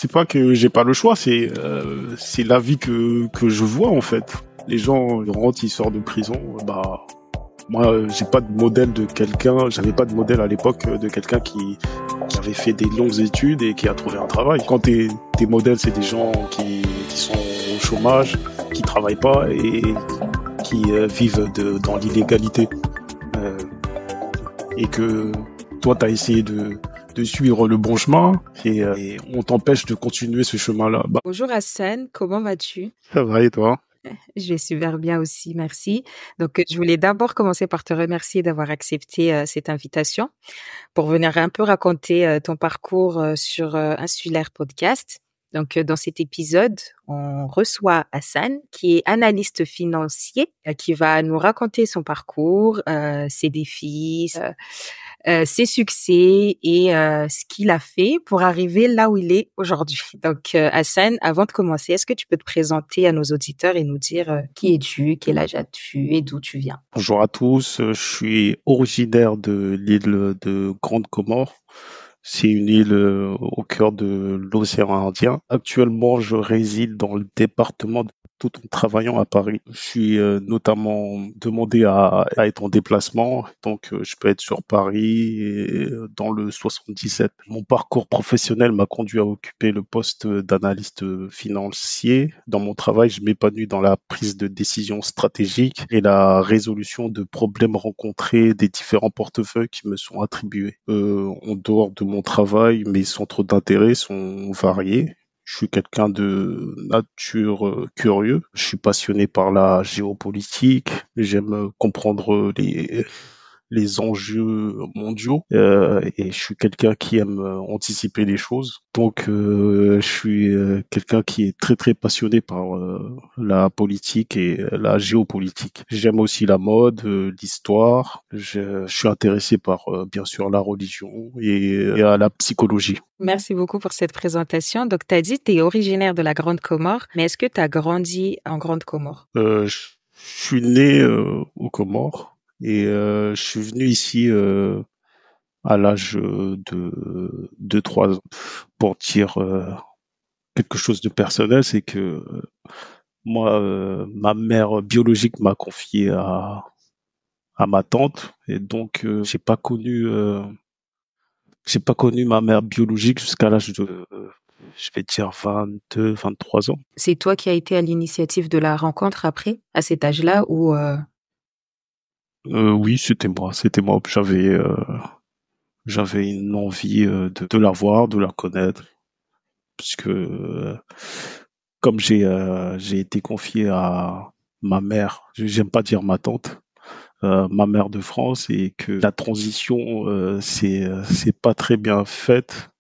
C'est pas que j'ai pas le choix, c'est la vie que je vois en fait. Les gens ils rentrent, ils sortent de prison. Bah moi, j'ai pas de modèle de quelqu'un. J'avais pas de modèle à l'époque de quelqu'un qui avait fait des longues études et qui a trouvé un travail. Quand tes modèles, c'est des gens qui sont au chômage, qui travaillent pas et qui vivent dans l'illégalité. Euh, et que toi, tu as essayé de suivre le bon chemin et on t'empêche de continuer ce chemin-là. Bah, Bonjour Hassan, comment vas-tu? ça va et toi? Je vais super bien aussi, merci. Donc, je voulais d'abord commencer par te remercier d'avoir accepté cette invitation pour venir un peu raconter ton parcours sur Insulaire Podcast. Donc, dans cet épisode, on reçoit Hassan, qui est analyste financier, qui va nous raconter son parcours, ses défis, ses succès et ce qu'il a fait pour arriver là où il est aujourd'hui. Donc, Hassan, avant de commencer, est-ce que tu peux te présenter à nos auditeurs et nous dire qui es-tu, quel âge as-tu et d'où tu viens? Bonjour à tous, je suis originaire de l'île de Grande Comore. C'est une île au cœur de l'océan Indien. Actuellement, je réside dans le département tout en travaillant à Paris. Je suis notamment demandé à être en déplacement, donc je peux être sur Paris et dans le 77. Mon parcours professionnel m'a conduit à occuper le poste d'analyste financier. Dans mon travail, je m'épanouis dans la prise de décision stratégique et la résolution de problèmes rencontrés des différents portefeuilles qui me sont attribués. En dehors de mon travail, mes centres d'intérêt sont variés. Je suis quelqu'un de nature curieux. Je suis passionné par la géopolitique. J'aime comprendre les enjeux mondiaux et je suis quelqu'un qui aime anticiper les choses. Donc je suis quelqu'un qui est très très passionné par la politique et la géopolitique. J'aime aussi la mode, l'histoire. Je suis intéressé par bien sûr la religion et à la psychologie. Merci beaucoup pour cette présentation. Donc, tu as dit que tu es originaire de la Grande Comore, mais est-ce que tu as grandi en Grande Comore? Je suis né aux Comores et je suis venu ici à l'âge de 3 ans. Pour dire quelque chose de personnel, c'est que moi, ma mère biologique m'a confié à ma tante et donc j'ai pas connu ma mère biologique jusqu'à l'âge de je vais dire 22, 23 ans. C'est toi qui as été à l'initiative de la rencontre après, à cet âge-là, ou Oui, c'était moi. J'avais une envie de la voir, de la connaître, puisque comme j'ai été confié à ma mère, j'aime pas dire ma tante, ma mère de France, et que la transition c'est pas très bien faite.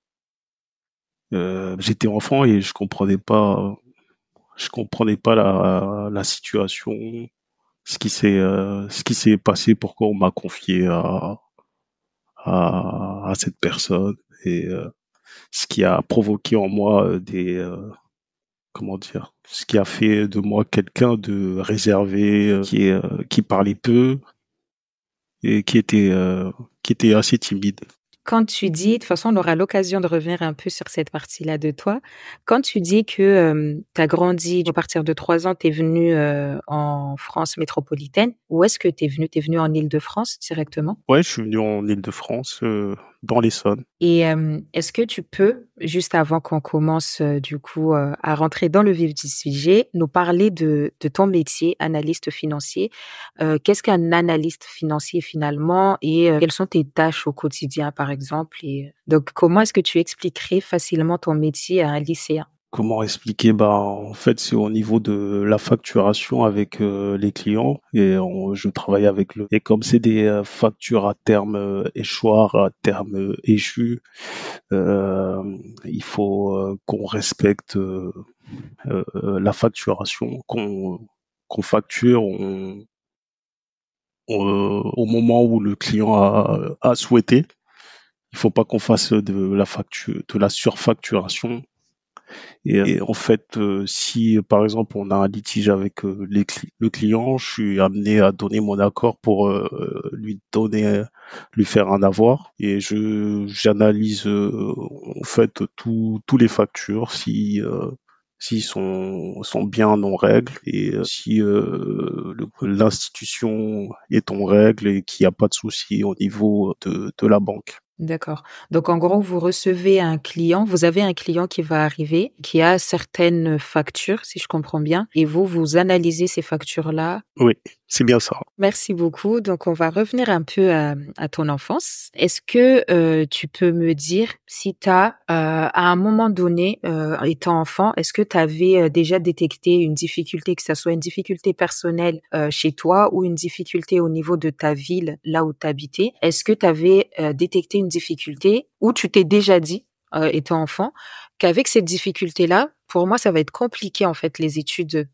J'étais enfant et je comprenais pas la situation, ce qui s'est passé, pourquoi on m'a confié à cette personne et ce qui a provoqué en moi comment dire, ce qui a fait de moi quelqu'un de réservé, qui parlait peu et qui était assez timide. quand tu dis, de toute façon, on aura l'occasion de revenir un peu sur cette partie-là de toi. Quand tu dis que tu as grandi, à partir de 3 ans, tu es venu en France métropolitaine, où est-ce que tu es venu? Tu es venu en Île-de-France directement? Ouais, je suis venu en Île-de-France, dans l'Essonne. Et est-ce que tu peux, juste avant qu'on commence du coup à rentrer dans le vif du sujet, nous parler de ton métier, analyste financier? Qu'est-ce qu'un analyste financier finalement et quelles sont tes tâches au quotidien par exemple? Et donc comment est-ce que tu expliquerais facilement ton métier à un lycéen? Comment expliquer? Bah, en fait, c'est au niveau de la facturation avec les clients et je travaille avec le. Et comme c'est des factures à terme échoir, à terme échu, il faut qu'on respecte la facturation, qu'on facture au moment où le client a souhaité. Il faut pas qu'on fasse de la surfacturation Et en fait, si par exemple on a un litige avec le client, je suis amené à donner mon accord pour lui faire un avoir. Et j'analyse en fait tous les factures si s'ils sont bien en règle et si l'institution est en règle et qu'il n'y a pas de souci au niveau de la banque. D'accord. Donc en gros, vous avez un client qui va arriver, qui a certaines factures, si je comprends bien, et vous analysez ces factures-là. Oui, c'est bien ça. Merci beaucoup. Donc, on va revenir un peu à ton enfance. Est-ce que tu peux me dire si tu as, à un moment donné, étant enfant, est-ce que tu avais déjà détecté une difficulté, que ça soit une difficulté personnelle chez toi ou une difficulté au niveau de ta ville, là où tu habitais? Est-ce que tu avais détecté une difficulté ou tu t'es déjà dit, étant enfant, qu'avec cette difficulté-là, pour moi, ça va être compliqué en fait les études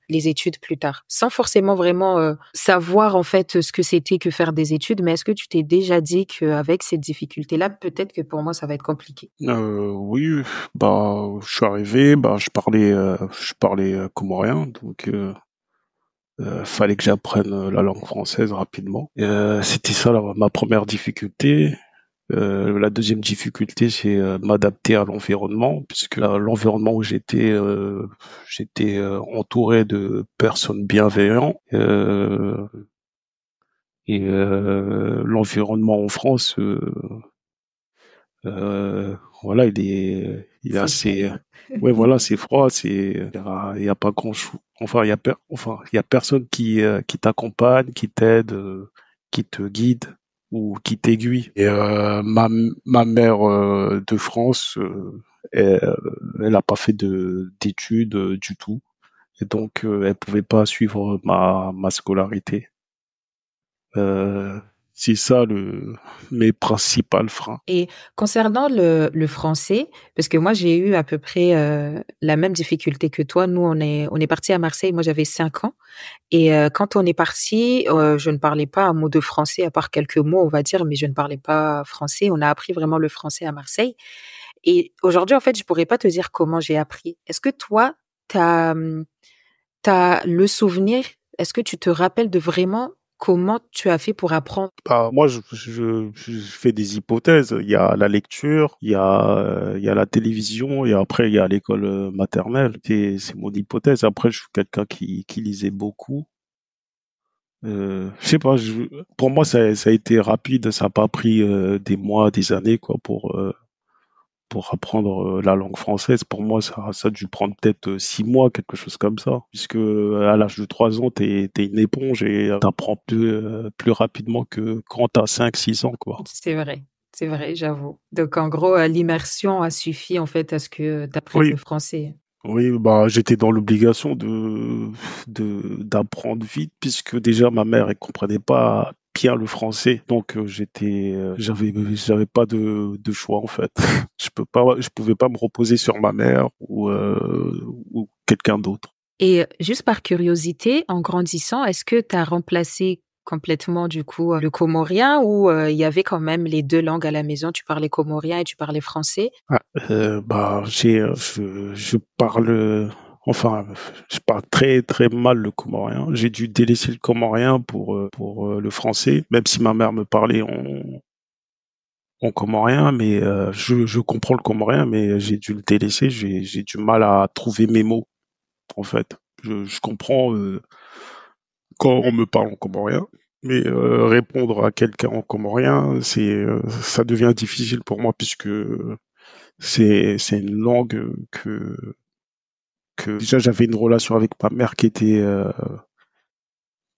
plus tard, sans forcément vraiment savoir en fait ce que c'était que faire des études. Mais est-ce que tu t'es déjà dit qu'avec cette difficulté-là, peut-être que pour moi, ça va être compliqué? Oui, bah, je suis arrivé, bah, je parlais comorien, donc fallait que j'apprenne la langue française rapidement. C'était ça ma première difficulté. La deuxième difficulté, c'est m'adapter à l'environnement, puisque l'environnement où j'étais entouré de personnes bienveillantes. Et l'environnement en France, voilà, il est C'est froid. assez, ouais, voilà, c'est froid, il y a pas enfin, il y a personne qui t'accompagne, qui t'aide, qui te guide ou qui t'aiguille. Et ma mère de France, elle, elle a pas fait d'études du tout, et donc elle pouvait pas suivre ma scolarité. Euh, c'est ça mes principaux freins. Et concernant le français, parce que moi j'ai eu à peu près la même difficulté que toi. Nous on est parti à Marseille. Moi j'avais 5 ans et quand on est parti, je ne parlais pas un mot de français à part quelques mots on va dire, mais je ne parlais pas français. On a appris vraiment le français à Marseille. Et aujourd'hui en fait je pourrais pas te dire comment j'ai appris. Est-ce que toi t'as le souvenir? Est-ce que tu te rappelles de vraiment comment tu as fait pour apprendre? Bah, moi, je fais des hypothèses. Il y a la lecture, il y a la télévision, et après, il y a l'école maternelle. C'est mon hypothèse. Après, je suis quelqu'un qui lisait beaucoup. Je sais pas, pour moi, ça a été rapide. Ça n'a pas pris des mois, des années, quoi, pour apprendre la langue française. Pour moi, ça a dû prendre peut-être 6 mois, quelque chose comme ça. Puisque à l'âge de 3 ans, t'es une éponge et t'apprends plus rapidement que quand t'as 5, 6 ans, quoi. C'est vrai, j'avoue. Donc en gros, l'immersion a suffi en fait à ce que tu apprennes Oui, le français. oui, bah, j'étais dans l'obligation d'apprendre vite, puisque déjà ma mère, elle comprenait pas bien le français. Donc, j'avais pas de choix, en fait. Je pouvais pas me reposer sur ma mère ou quelqu'un d'autre. Et juste par curiosité, en grandissant, est-ce que tu as remplacé complètement du coup le comorien ou il y avait quand même les 2 langues à la maison? Tu parlais comorien et tu parlais français? Ah, bah, je parle, enfin, je parle très très mal le comorien. J'ai dû délaisser le comorien pour le français, même si ma mère me parlait en comorien, mais je comprends le comorien, mais j'ai dû le délaisser. J'ai du mal à trouver mes mots, en fait. Je comprends quand on me parle en comorien, mais répondre à quelqu'un en comorien, ça devient difficile pour moi, puisque c'est une langue que déjà j'avais une relation avec ma mère qui était,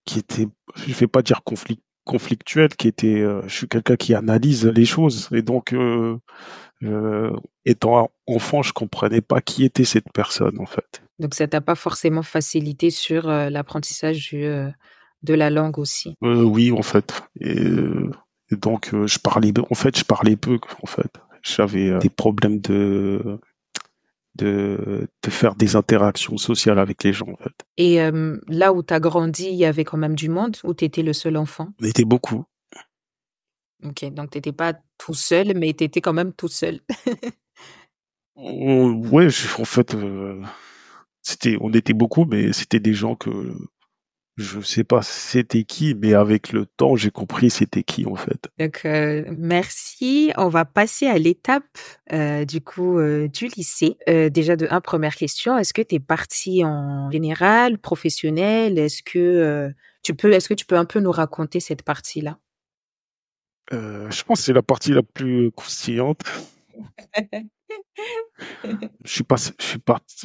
je vais pas dire conflictuelle, je suis quelqu'un qui analyse les choses, et donc étant enfant, je comprenais pas qui était cette personne, en fait. Donc ça t'a pas forcément facilité sur l'apprentissage de la langue aussi. Oui, en fait. Et donc je parlais peu, en fait. J'avais des problèmes de faire des interactions sociales avec les gens, en fait. Et là où tu as grandi, il y avait quand même du monde ou tu étais le seul enfant? On était beaucoup. OK, donc tu étais pas tout seul, mais tu étais quand même tout seul. Ouais, en fait, on était beaucoup, mais c'était des gens que je sais pas c'était qui, mais avec le temps, j'ai compris c'était qui en fait. Donc, merci. On va passer à l'étape, du coup, du lycée. Déjà de un, première question, est-ce que tu es partie en général, professionnel? Est-ce que tu peux un peu nous raconter cette partie-là? Je pense que c'est la partie la plus croustillante. Je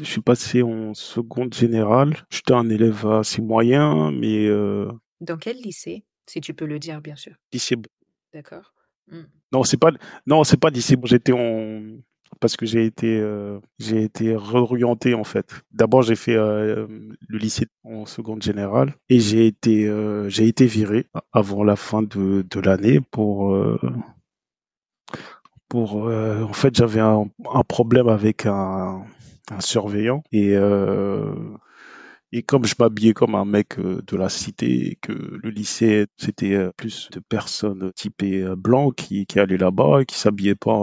suis passé en seconde générale. J'étais un élève assez moyen, mais Dans quel lycée? Si tu peux le dire, bien sûr. lycée. D'accord. Mmh. Non, c'est pas lycée. Bon, j'étais en parce que j'ai été réorienté en fait. D'abord, j'ai fait le lycée en seconde générale et j'ai été viré avant la fin de l'année en fait, j'avais un problème avec un surveillant et comme je m'habillais comme un mec de la cité et que le lycée, c'était plus de personnes typées blancs qui allaient là-bas et qui s'habillaient pas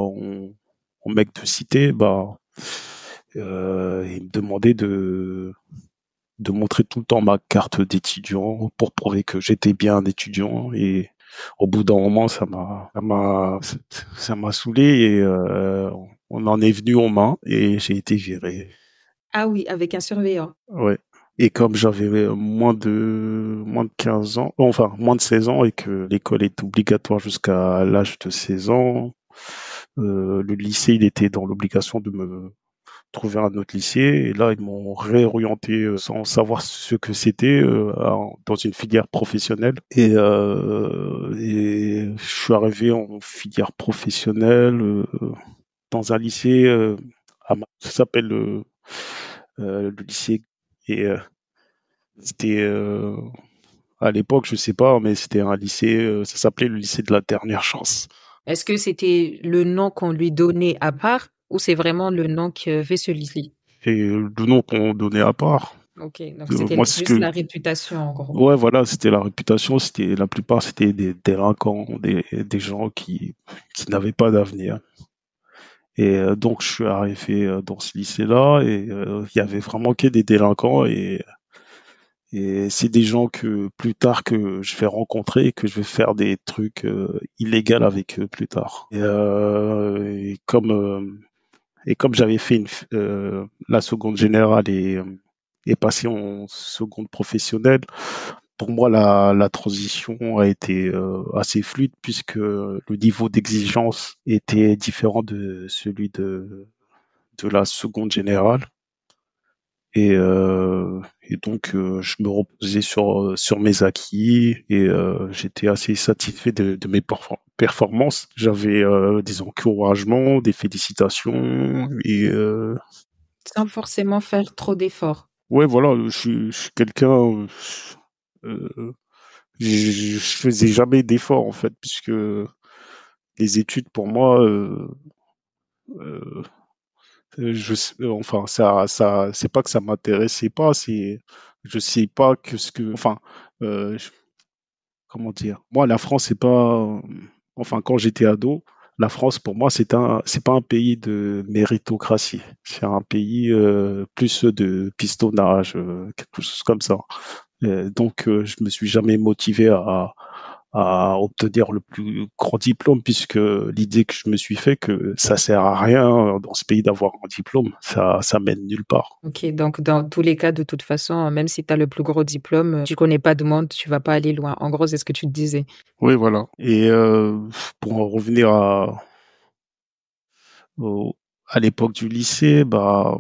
en mec de cité, bah, ils me demandaient de montrer tout le temps ma carte d'étudiant pour prouver que j'étais bien un étudiant. Et au bout d'un moment, ça m'a saoulé et on en est venu aux mains et j'ai été viré. Ah oui, avec un surveillant. Ouais. Et comme j'avais moins de 15 ans, enfin moins de 16 ans et que l'école est obligatoire jusqu'à l'âge de 16 ans, le lycée il était dans l'obligation de me trouver un autre lycée et là ils m'ont réorienté sans savoir ce que c'était dans une filière professionnelle et je suis arrivé en filière professionnelle dans un lycée ça s'appelle le lycée et c'était à l'époque, je sais pas, mais c'était un lycée, ça s'appelait le lycée de la dernière chance. Est-ce que c'était le nom qu'on lui donnait à part ou c'est vraiment le nom qu'avait celui-ci? Et le nom qu'on donnait à part. OK, donc c'était Moi, juste la réputation en gros. ouais, voilà, c'était la réputation. La plupart, c'était des délinquants, des gens qui n'avaient pas d'avenir. Et donc, je suis arrivé dans ce lycée-là et il y avait vraiment que des délinquants et c'est des gens que plus tard que je vais rencontrer et que je vais faire des trucs illégaux avec eux plus tard. Et comme j'avais fait la seconde générale et passé en seconde professionnelle, pour moi la transition a été assez fluide puisque le niveau d'exigence était différent de celui de la seconde générale. Et donc, je me reposais sur mes acquis et j'étais assez satisfait de mes performances. J'avais des encouragements, des félicitations et Sans forcément faire trop d'efforts. ouais, voilà, je suis quelqu'un. Euh, je faisais jamais d'efforts en fait, puisque les études pour moi, euh, enfin, c'est pas que ça m'intéressait pas, c'est, je sais pas que ce que, enfin, euh, comment dire? Moi, la France, c'est pas, enfin, quand j'étais ado, la France, pour moi, c'est pas un pays de méritocratie. C'est un pays plus de pistonnage, quelque chose comme ça. Donc, je me suis jamais motivé à obtenir le plus grand diplôme, puisque l'idée que je me suis fait que ça sert à rien dans ce pays d'avoir un diplôme, ça mène nulle part. OK, donc dans tous les cas, de toute façon, même si tu as le plus gros diplôme, tu connais pas de monde, tu vas pas aller loin. En gros, c'est ce que tu te disais. Oui, voilà. Et pour en revenir au- à l'époque du lycée, bah,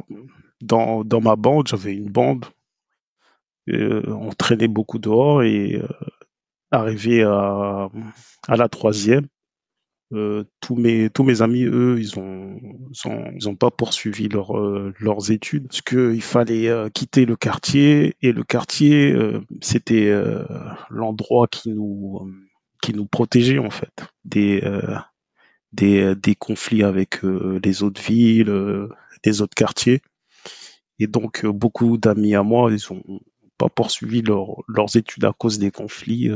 dans ma bande, j'avais une bande. On traînait beaucoup dehors et arrivé à la troisième, tous mes amis, eux, ils ont pas poursuivi leurs études parce que il fallait quitter le quartier et le quartier, c'était l'endroit qui nous protégeait en fait des conflits avec les autres villes, les autres quartiers. Et donc, beaucoup d'amis à moi, ils ont pas poursuivi leurs études à cause des conflits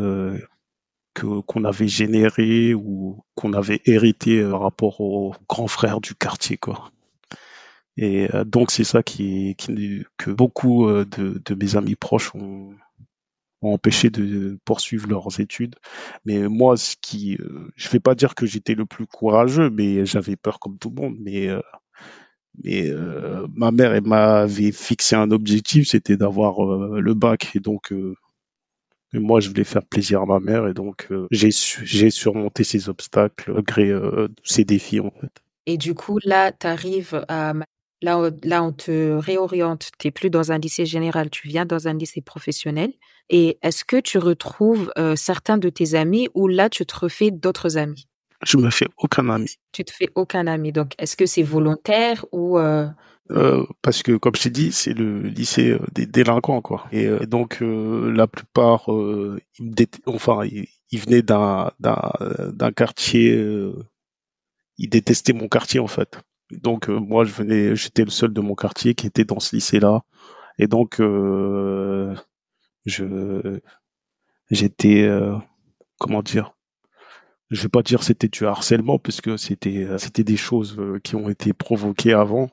qu'on avait générés ou qu'on avait hérités par rapport aux grands frères du quartier, quoi. Et donc c'est ça que beaucoup de mes amis proches ont empêché de poursuivre leurs études. Mais moi, je vais pas dire que j'étais le plus courageux, mais j'avais peur comme tout le monde. Mais ma mère, elle m'avait fixé un objectif, c'était d'avoir le bac. Et donc, moi, je voulais faire plaisir à ma mère. Et donc, j'ai surmonté ces obstacles malgré ces défis, en fait. Et du coup, là, tu arrives à là, on te réoriente. Tu es plus dans un lycée général, tu viens dans un lycée professionnel. Et est-ce que tu retrouves, certains de tes amis ou là, tu te refais d'autres amis? Je me fais aucun ami. Tu te fais aucun ami. Donc, est-ce que c'est volontaire ou Parce que, comme je t'ai dit, c'est le lycée des délinquants, quoi. Et donc, la plupart, enfin, ils venaient d'un quartier, ils détestaient mon quartier, en fait. Donc, moi, j'étais le seul de mon quartier qui était dans ce lycée-là. Et donc, je, j'étais, comment dire? Je vais pas dire c'était du harcèlement, puisque c'était des choses qui ont été provoquées avant.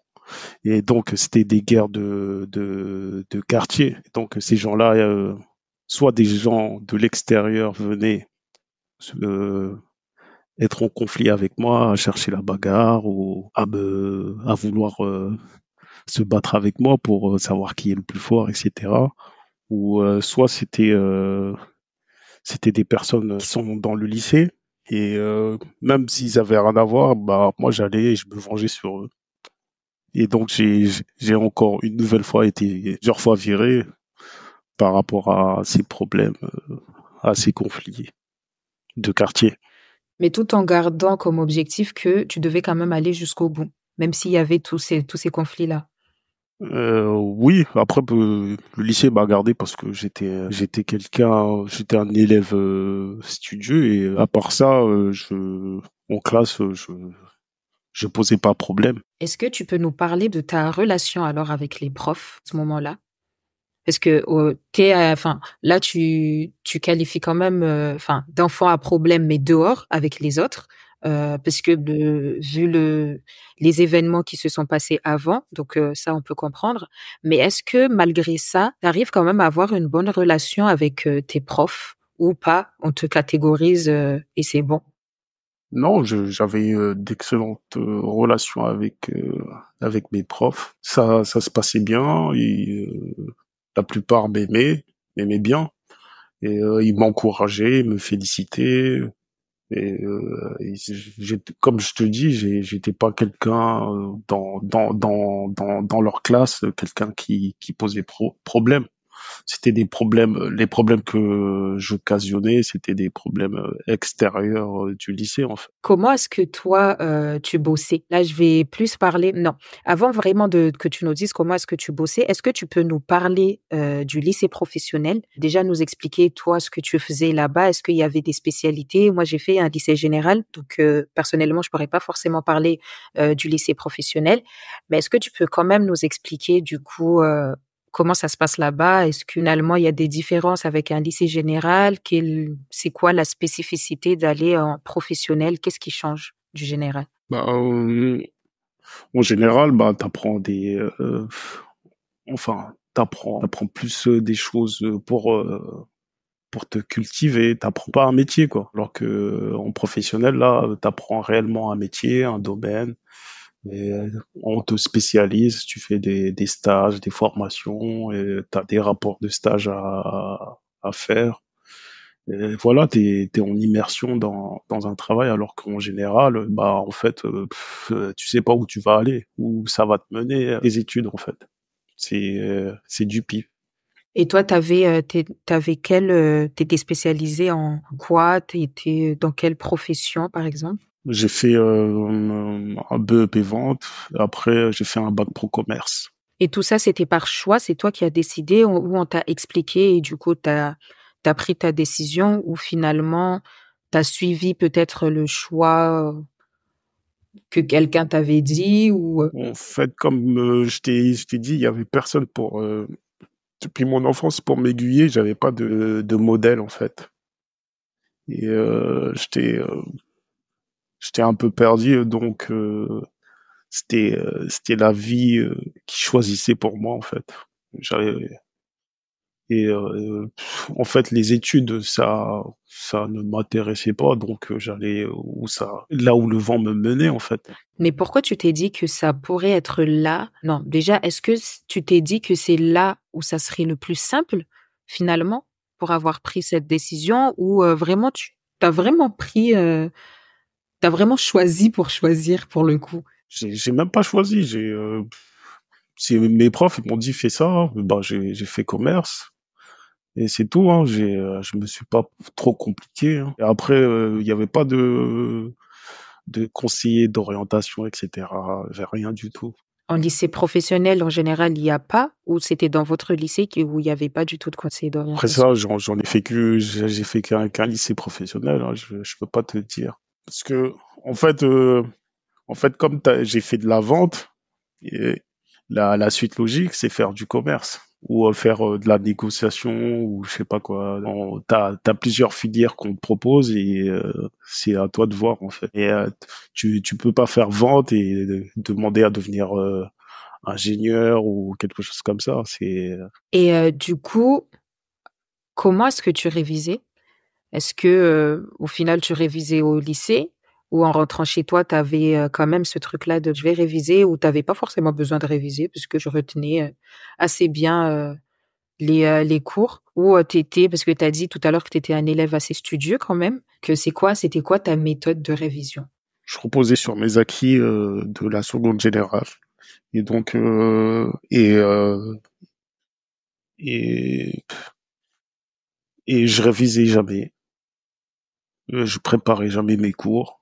Et donc, c'était des guerres de quartier. Donc, ces gens-là, soit des gens de l'extérieur venaient euh, être en conflit avec moi, à chercher la bagarre ou à vouloir se battre avec moi pour savoir qui est le plus fort, etc. Ou soit c'était des personnes qui sont dans le lycée et même s'ils avaient rien à voir, bah moi j'allais et je me vengeais sur eux. Et donc j'ai encore une nouvelle fois été plusieurs fois viré par rapport à ces problèmes, à ces conflits de quartier. mais tout en gardant comme objectif que tu devais quand même aller jusqu'au bout, même s'il y avait tous ces conflits-là? Oui, après le lycée m'a gardé parce que j'étais un élève studieux et à part ça, en classe, je posais pas problème. Est-ce que tu peux nous parler de ta relation alors avec les profs à ce moment-là? Parce que enfin là tu qualifies quand même enfin d'enfant à problème mais dehors avec les autres parce que vu les événements qui se sont passés avant donc ça on peut comprendre. Mais est-ce que malgré ça tu arrives quand même à avoir une bonne relation avec tes profs ou pas? On te catégorise et c'est bon. Non, j'avais d'excellentes relations avec mes profs. Ça se passait bien. Et, la plupart m'aimaient bien. Et ils m'encourageaient, me félicitaient. Comme je te dis, j'étais pas quelqu'un dans leur classe, quelqu'un qui posait problème. C'était des problèmes, les problèmes que j'occasionnais, c'était des problèmes extérieurs du lycée en fait. Comment est-ce que toi, tu bossais? Là, je vais plus parler non, avant vraiment de que tu nous dises comment est-ce que tu bossais, est-ce que tu peux nous parler, du lycée professionnel? Déjà nous expliquer toi ce que tu faisais là-bas. Est-ce qu'il y avait des spécialités? Moi, j'ai fait un lycée général, donc personnellement, je pourrais pas forcément parler, du lycée professionnel. Mais est-ce que tu peux quand même nous expliquer du coup, comment ça se passe là-bas? Est-ce que finalement il y a des différences avec un lycée général? C'est quoi la spécificité d'aller en professionnel? Qu'est-ce qui change du général? Bah, en général, bah, t'apprends plus des choses pour te cultiver. T'apprends pas un métier, quoi. Alors que en professionnel, là, t'apprends réellement un métier, un domaine. Et on te spécialise, tu fais des stages, des formations, et tu as des rapports de stage à faire. Et voilà, t'es en immersion dans un travail, alors qu'en général, bah en fait, tu sais pas où tu vas aller, où ça va te mener, tes études en fait. C'est du pif. Et toi, t'avais quel, t'étais spécialisé en quoi? T'étais dans quelle profession, par exemple? J'ai fait un BEP vente, après j'ai fait un bac pro commerce. Et tout ça, c'était par choix? C'est toi qui as décidé ou on t'a expliqué et du coup, t'as pris ta décision ou finalement, t'as suivi peut-être le choix que quelqu'un t'avait dit ou En fait, comme je t'ai dit, il y avait personne depuis mon enfance pour m'aiguiller, j'avais pas de modèle en fait. Et j'étais un peu perdu, donc c'était la vie qui choisissait pour moi en fait. J'avais et en fait les études ça ne m'intéressait pas donc j'allais où ça là où le vent me menait en fait. Mais pourquoi tu t'es dit que ça pourrait être là? Non, déjà, est-ce que tu t'es dit que c'est là où ça serait le plus simple, finalement, pour avoir pris cette décision ou vraiment t'as vraiment pris, t'as vraiment choisi pour choisir pour le coup? J'ai même pas choisi, c'est mes profs ils m'ont dit fais ça, hein. Bah j'ai fait commerce. Et c'est tout, hein. Je me suis pas trop compliqué, hein. Et après, il y avait pas de conseiller d'orientation, etc. J'ai rien du tout. En lycée professionnel, en général, il y a pas? Ou c'était dans votre lycée où il y avait pas du tout de conseil Après d'orientation? ça, j'en ai fait j'ai fait qu'un lycée professionnel, hein. Je peux pas te dire. Parce que, en fait, comme j'ai fait de la vente, et la suite logique, c'est faire du commerce ou faire de la négociation ou je sais pas quoi. T'as plusieurs filières qu'on te propose et c'est à toi de voir en fait. Et tu peux pas faire vente et demander à devenir ingénieur ou quelque chose comme ça. C'est Et du coup, comment est-ce que tu révisais? Est-ce que, au final, tu révisais au lycée ou en rentrant chez toi, tu avais, quand même ce truc-là de: «Je vais réviser» ou tu avais pas forcément besoin de réviser puisque je retenais, assez bien, les cours? Ou, parce que tu as dit tout à l'heure que tu étais un élève assez studieux quand même, que c'était quoi ta méthode de révision? je reposais sur mes acquis de la seconde générale et donc et et je révisais jamais. Je préparais jamais mes cours.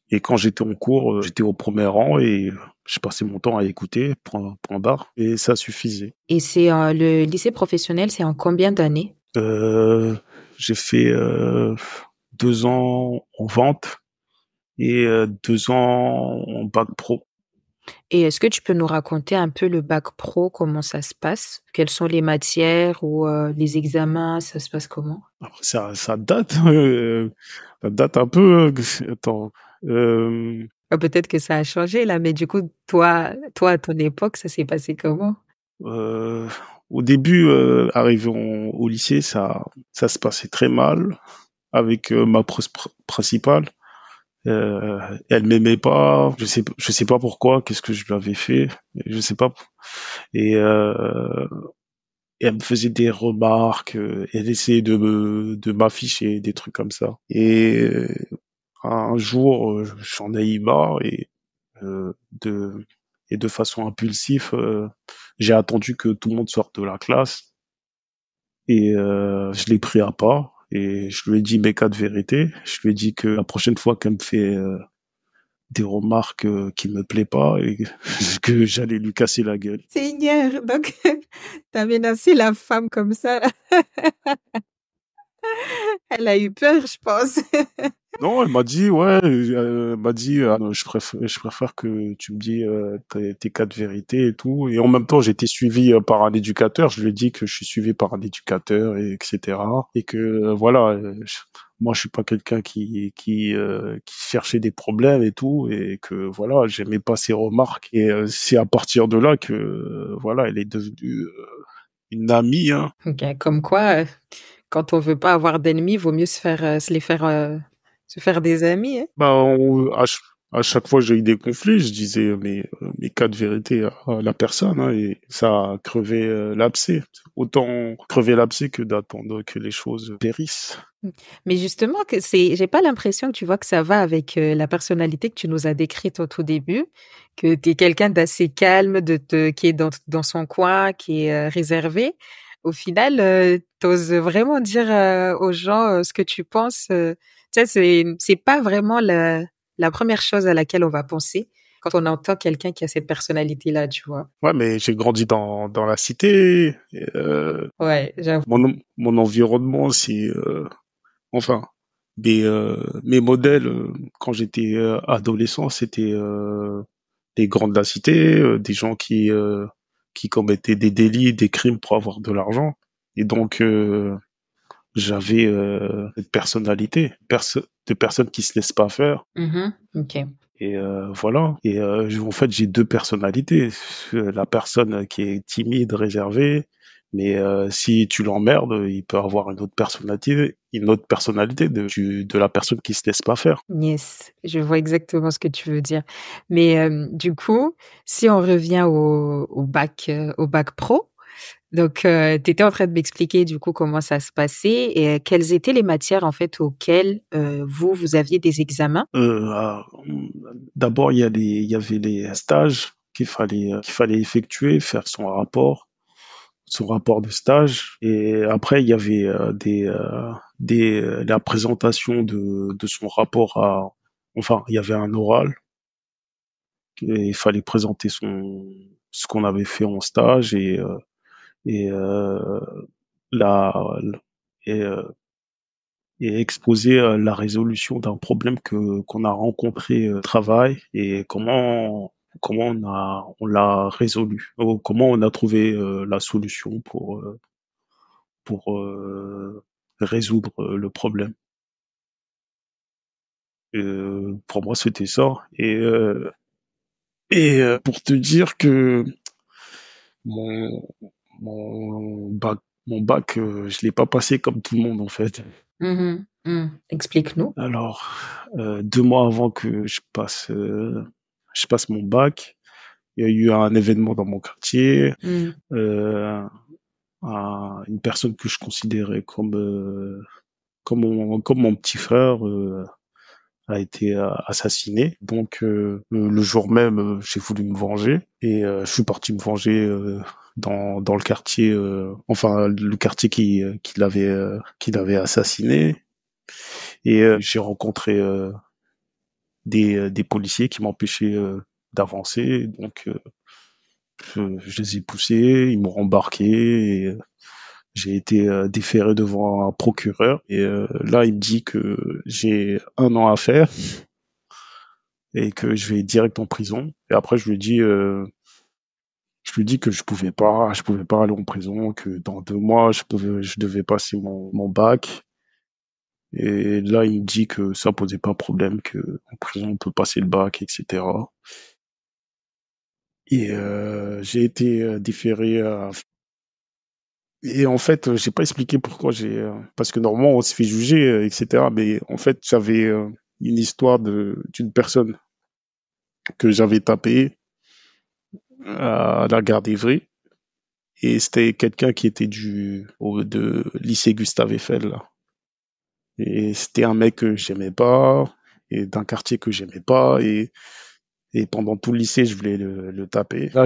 Et quand j'étais en cours, j'étais au premier rang et je passais mon temps à écouter, point barre, et ça suffisait. Et c'est, le lycée professionnel, c'est en combien d'années? Euh, j'ai fait 2 ans en vente et 2 ans en bac pro. Et est-ce que tu peux nous raconter un peu le bac pro, comment ça se passe? Quelles sont les matières ou, les examens, ça se passe comment? Après, ça date, ça date un peu. Attends, euh, Peut-être que ça a changé là, mais du coup, toi, à ton époque, ça s'est passé comment? euh, au début, arrivé au lycée, ça se passait très mal avec ma principale. Elle m'aimait pas, je sais pas pourquoi, qu'est-ce que je lui avais fait, je sais pas. Et, et elle me faisait des remarques, elle essayait de m'afficher des trucs comme ça. Et un jour, j'en ai eu marre euh, de et de façon impulsive, j'ai attendu que tout le monde sorte de la classe et je l'ai pris à part. Et je lui ai dit mes 4 vérités. Je lui ai dit que la prochaine fois qu'elle me fait des remarques qui me plaît pas et que j'allais lui casser la gueule. Seigneur, donc tu as menacé la femme comme ça là. Elle a eu peur, je pense. Non, elle m'a dit, ouais, elle m'a dit, ah, non, je préfère que tu me dis tes 4 vérités et tout. Et en même temps, j'étais suivi par un éducateur. Je lui ai dit que je suis suivi par un éducateur, et etc. Et que voilà, moi, je suis pas quelqu'un qui cherchait des problèmes et tout. Et que voilà, j'aimais pas ses remarques. Et c'est à partir de là que voilà, elle est devenue une amie, hein. OK, comme quoi, quand on veut pas avoir d'ennemis, vaut mieux se faire des amis, hein. Bah, à chaque fois j'ai eu des conflits, je disais mes 4 vérités à la personne, hein, et ça a crevé l'abcès. Autant crever l'abcès que d'attendre que les choses périssent. Mmh. Mais justement j'ai pas l'impression que tu vois que ça va avec, la personnalité que tu nous as décrite au tout début, que tu es quelqu'un d'assez calme, qui est dans son coin, qui est, réservé. Au final, tu oses vraiment dire, aux gens, ce que tu penses, tu sais, c'est pas vraiment la 1re chose à laquelle on va penser quand on entend quelqu'un qui a cette personnalité-là, tu vois? Ouais, mais j'ai grandi dans la cité. Et, Ouais, j'avoue. mon environnement, c'est enfin mes modèles quand j'étais adolescent, c'était des grands de la cité, des gens qui commettaient des délits, des crimes pour avoir de l'argent. Et donc j'avais une personnalité, des personnes qui se laissent pas faire. Mhm. Ok. Et voilà. Et en fait, j'ai deux personnalités. La personne qui est timide, réservée, mais si tu l'emmerdes, il peut avoir une autre personnalité de la personne qui se laisse pas faire. Yes, je vois exactement ce que tu veux dire. Mais du coup, si on revient au bac pro, donc tu étais en train de m'expliquer du coup comment ça se passait et quelles étaient les matières en fait auxquelles vous aviez des examens. D'abord, il y avait les stages qu'il fallait effectuer, faire son rapport de stage. Et après, il y avait la présentation de son rapport enfin, il y avait un oral. Et il fallait présenter ce qu'on avait fait en stage et la, et, euh, et exposer la résolution d'un problème qu'on a rencontré au travail et comment on l'a résolu, ou comment on a trouvé la solution pour résoudre le problème. Pour moi, c'était ça. Pour te dire que mon, mon bac, je l'ai pas passé comme tout le monde en fait. Mhm. Mhm. Explique-nous. Alors, 2 mois avant que je passe mon bac, il y a eu un événement dans mon quartier. Mhm. Euh, une personne que je considérais comme mon petit frère a été assassiné. Donc le jour même, j'ai voulu me venger et je suis parti me venger dans le quartier, enfin le quartier qui l'avait assassiné. Et j'ai rencontré des policiers qui m'empêchaient d'avancer. Donc je les ai poussés, ils m'ont embarqué et j'ai été déféré devant un procureur. Et là, il me dit que j'ai 1 an à faire et que je vais direct en prison. Et après, je lui dis que je pouvais pas aller en prison, que dans 2 mois, je devais passer mon bac. Et là, il me dit que ça posait pas problème, que en prison, on peut passer le bac, etc. Et j'ai été déféré et en fait, j'ai pas expliqué pourquoi parce que normalement, on se fait juger, etc. Mais en fait, j'avais une histoire d'une personne que j'avais tapée à la gare d'Ivry. Et c'était quelqu'un qui était de lycée Gustave Eiffel, là. Et c'était un mec que j'aimais pas, et d'un quartier que j'aimais pas, et pendant tout le lycée, je voulais le taper. Là,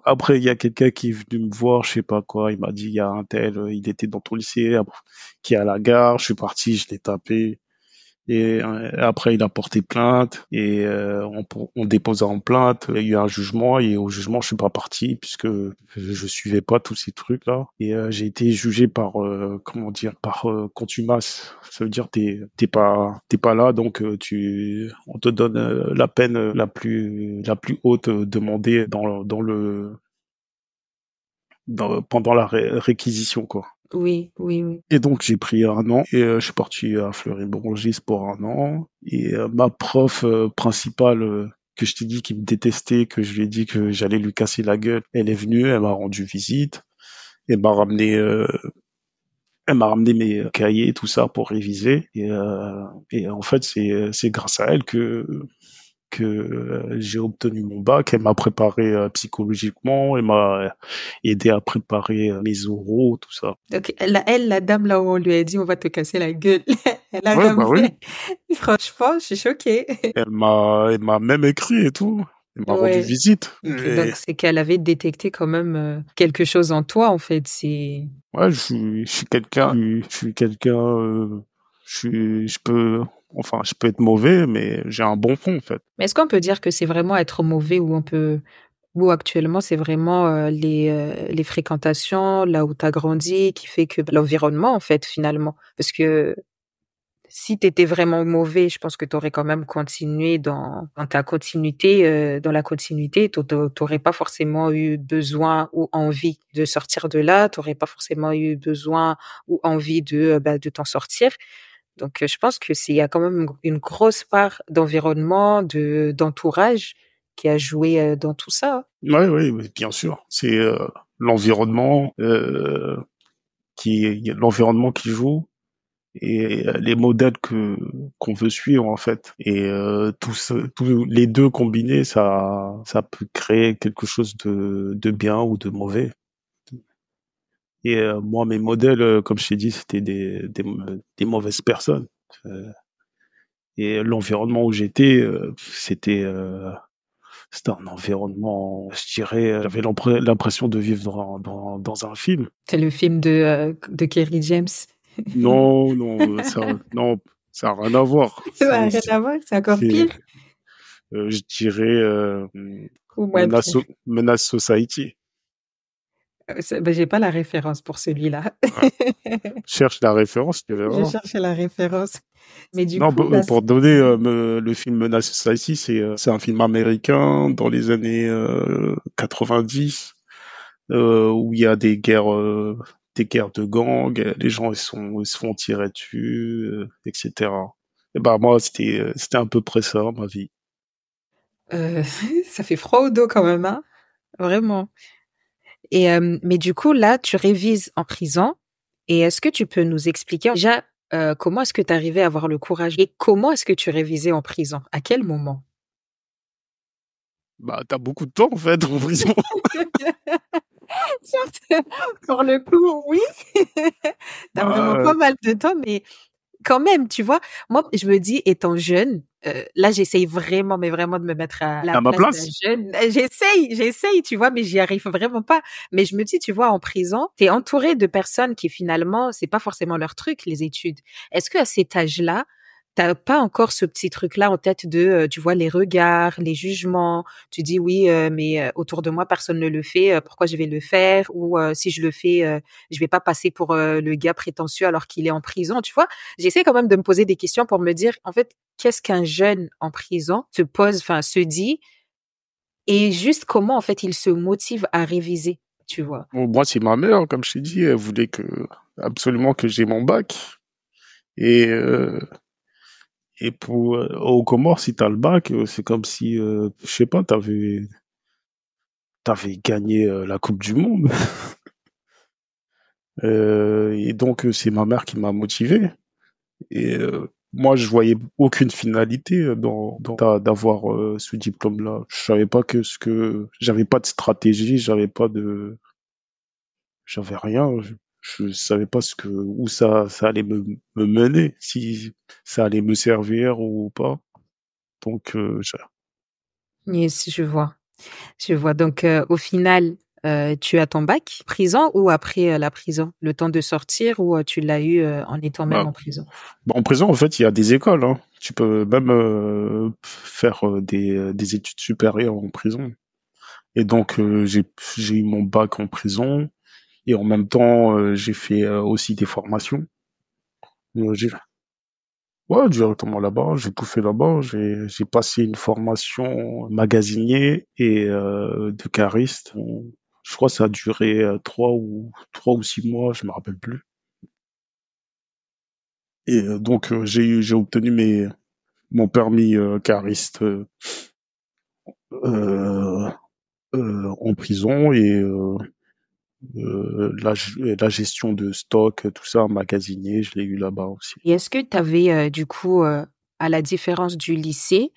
après, il y a quelqu'un qui est venu me voir, je sais pas quoi, il m'a dit, il y a un tel, il était dans ton lycée, qui est à la gare, je suis parti, je l'ai tapé. Et après, il a porté plainte et on déposa en plainte. Il y a eu un jugement et au jugement, je suis pas parti puisque je suivais pas tous ces trucs-là. Et j'ai été jugé par, comment dire, par contumace. Ça veut dire t'es pas là, donc on te donne la peine la plus haute demandée pendant la réquisition, quoi. Oui, oui, oui. Et donc j'ai pris 1 an et je suis parti à Fleury-Mérogis pour 1 an. Et ma prof principale que je t'ai dit qui me détestait, que je lui ai dit que j'allais lui casser la gueule, elle est venue, elle m'a rendu visite, elle m'a ramené, euh, elle m'a ramené mes cahiers, tout ça pour réviser. Et en fait c'est grâce à elle que j'ai obtenu mon bac. Elle m'a préparé psychologiquement, elle m'a aidé à préparer mes oraux, tout ça. Donc la dame là où on lui a dit on va te casser la gueule, elle a Ouais, bah oui. ramené. Franchement, je suis choquée. Elle m'a même écrit et tout. Elle m'a rendu Ouais. visite. Ok, donc c'est qu'elle avait détecté quand même quelque chose en toi en fait. C'est. Ouais, je suis quelqu'un, je peux, enfin, je peux être mauvais, mais j'ai un bon fond, en fait. Mais est-ce qu'on peut dire que c'est vraiment être mauvais ou actuellement c'est vraiment les fréquentations là où tu as grandi qui fait que l'environnement en fait finalement parce que si tu étais vraiment mauvais, je pense que tu aurais quand même continué dans ta continuité, dans la continuité. Tu n'aurais pas forcément eu besoin ou envie de sortir de là. Tu n'aurais pas forcément eu besoin ou envie de t'en sortir. Donc, je pense que il y a quand même une grosse part d'environnement, d'entourage qui a joué dans tout ça. Ouais, ouais, ouais, bien sûr. C'est l'environnement l'environnement qui joue et les modèles que qu'on veut suivre en fait. Et tous les deux combinés, ça peut créer quelque chose de bien ou de mauvais. Et moi, mes modèles, comme je t'ai dit, c'était des mauvaises personnes. Euh, et l'environnement où j'étais, c'était un environnement, je dirais, j'avais l'impression de vivre dans un film. C'est le film de Kerry James. Non, non, non, ça a rien à voir. Ça n'a rien à voir, c'est encore C'est, pire. je dirais, Ou moins pire. Menace Society. J'ai pas la référence pour celui-là. Ouais. Cherche la référence, tu Je verras. cherchais la référence. Mais du Non, coup, là, pour donner le film Menace Society, c'est un film américain dans les années 90 où il y a des guerres de gangs, les gens ils se font tirer dessus, etc. Et ben moi c'était à peu près ça ma vie. euh, ça fait froid au dos quand même, hein. Vraiment. Et mais du coup, là, tu révises en prison. Et est-ce que tu peux nous expliquer déjà comment est-ce que tu arrivais à avoir le courage et comment est-ce que tu révisais en prison? À quel moment? Bah t'as beaucoup de temps en fait en prison. Pour le coup, oui. T'as vraiment Bah, pas mal de temps, mais quand même, tu vois, moi, je me dis, étant jeune, là, j'essaye vraiment, mais vraiment de me mettre à la à ma place d'un place. jeune. J'essaye, tu vois, mais j'y arrive vraiment pas. Mais je me dis, tu vois, en prison, t'es entouré de personnes qui finalement, c'est pas forcément leur truc, les études. Est-ce que à cet âge-là, t'as pas encore ce petit truc-là en tête de, tu vois, les regards, les jugements. Tu dis oui, mais autour de moi personne ne le fait. Pourquoi je vais le faire? Ou si je le fais, je vais pas passer pour le gars prétentieux alors qu'il est en prison. Tu vois? J'essaie quand même de me poser des questions pour me dire, en fait, qu'est-ce qu'un jeune en prison se pose, enfin, se dit, et juste comment, en fait, il se motive à réviser, tu vois. Bon, moi c'est ma mère comme je t'ai dit, elle voulait absolument que j'ai mon bac et pour aux Comores si t'as le bac, c'est comme si je sais pas t'avais gagné la Coupe du Monde. Et donc, c'est ma mère qui m'a motivé. Et moi, je voyais aucune finalité d'avoir ce diplôme-là. Je savais pas j'avais pas de stratégie, j'avais rien. Je savais pas où ça allait me mener, si ça allait me servir ou pas. Donc, Yes, je vois. Je vois. Donc, au final, tu as ton bac prison ou après la prison? Le temps de sortir ou tu l'as eu en étant même bah, en prison? en prison, en fait, il y a des écoles, hein. Tu peux même faire des études supérieures en prison. Et donc, j'ai eu mon bac en prison. Et en même temps, j'ai fait aussi des formations. Euh, j'ai- ouais, directement là-bas, j'ai tout fait là-bas. J'ai passé une formation magasinier et de cariste. Je crois que ça a duré 3 ou 6 mois, je me rappelle plus. Et donc j'ai obtenu mon permis cariste euh, en prison et la gestion de stock, tout ça, magasinier, je l'ai eu là-bas aussi. Et est-ce que tu avais, du coup, à la différence du lycée,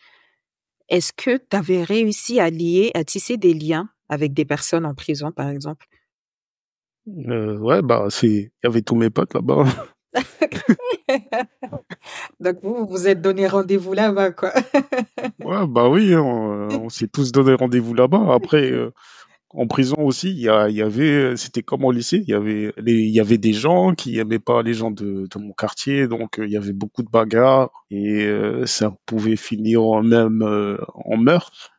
est-ce que tu avais réussi à tisser des liens avec des personnes en prison, par exemple? Ouais, bah il y avait tous mes potes là-bas. Donc vous vous êtes donné rendez-vous là-bas, quoi. Ouais, bah oui, hein, on s'est tous donné rendez-vous là-bas. Après, en prison aussi, il y avait, c'était comme au lycée, il y avait des gens qui aimaient pas les gens de mon quartier, donc il y avait beaucoup de bagarres et ça pouvait finir même en meurtre.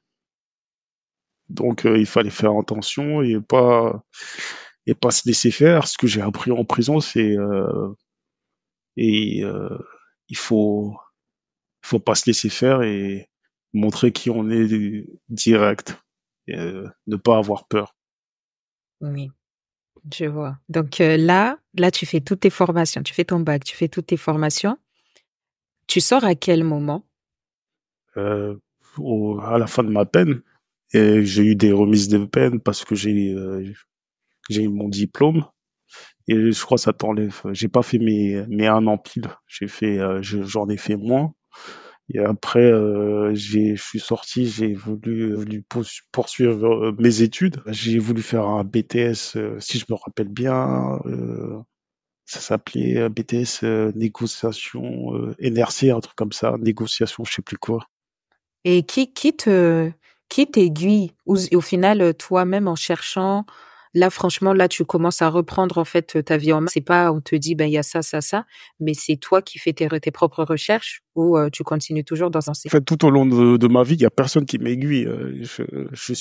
Donc il fallait faire attention et pas se laisser faire. Ce que j'ai appris en prison, c'est et il faut pas se laisser faire et montrer qui on est direct. Et, ne pas avoir peur. Oui, je vois. Donc là, tu fais toutes tes formations, tu fais ton bac, tu fais toutes tes formations. Tu sors à quel moment? Euh, à la fin de ma peine, et j'ai eu des remises de peine parce que j'ai eu mon diplôme. Et je crois que ça t'enlève. J'ai pas fait mes un an pile. J'en ai fait moins. Et après, je suis sorti, j'ai voulu poursuivre mes études. J'ai voulu faire un BTS, si je me rappelle bien. Ça s'appelait BTS négociation NRC, un truc comme ça, négociation, je sais plus quoi. Et qui t'aiguille? Ou au final, toi-même en cherchant, là franchement, là tu commences à reprendre en fait ta vie en main. C'est pas on te dit ben il y a ça, ça, ça, mais c'est toi qui fais tes propres recherches ou tu continues toujours dans un En fait, tout au long de ma vie, il y a personne qui m'aiguille. Je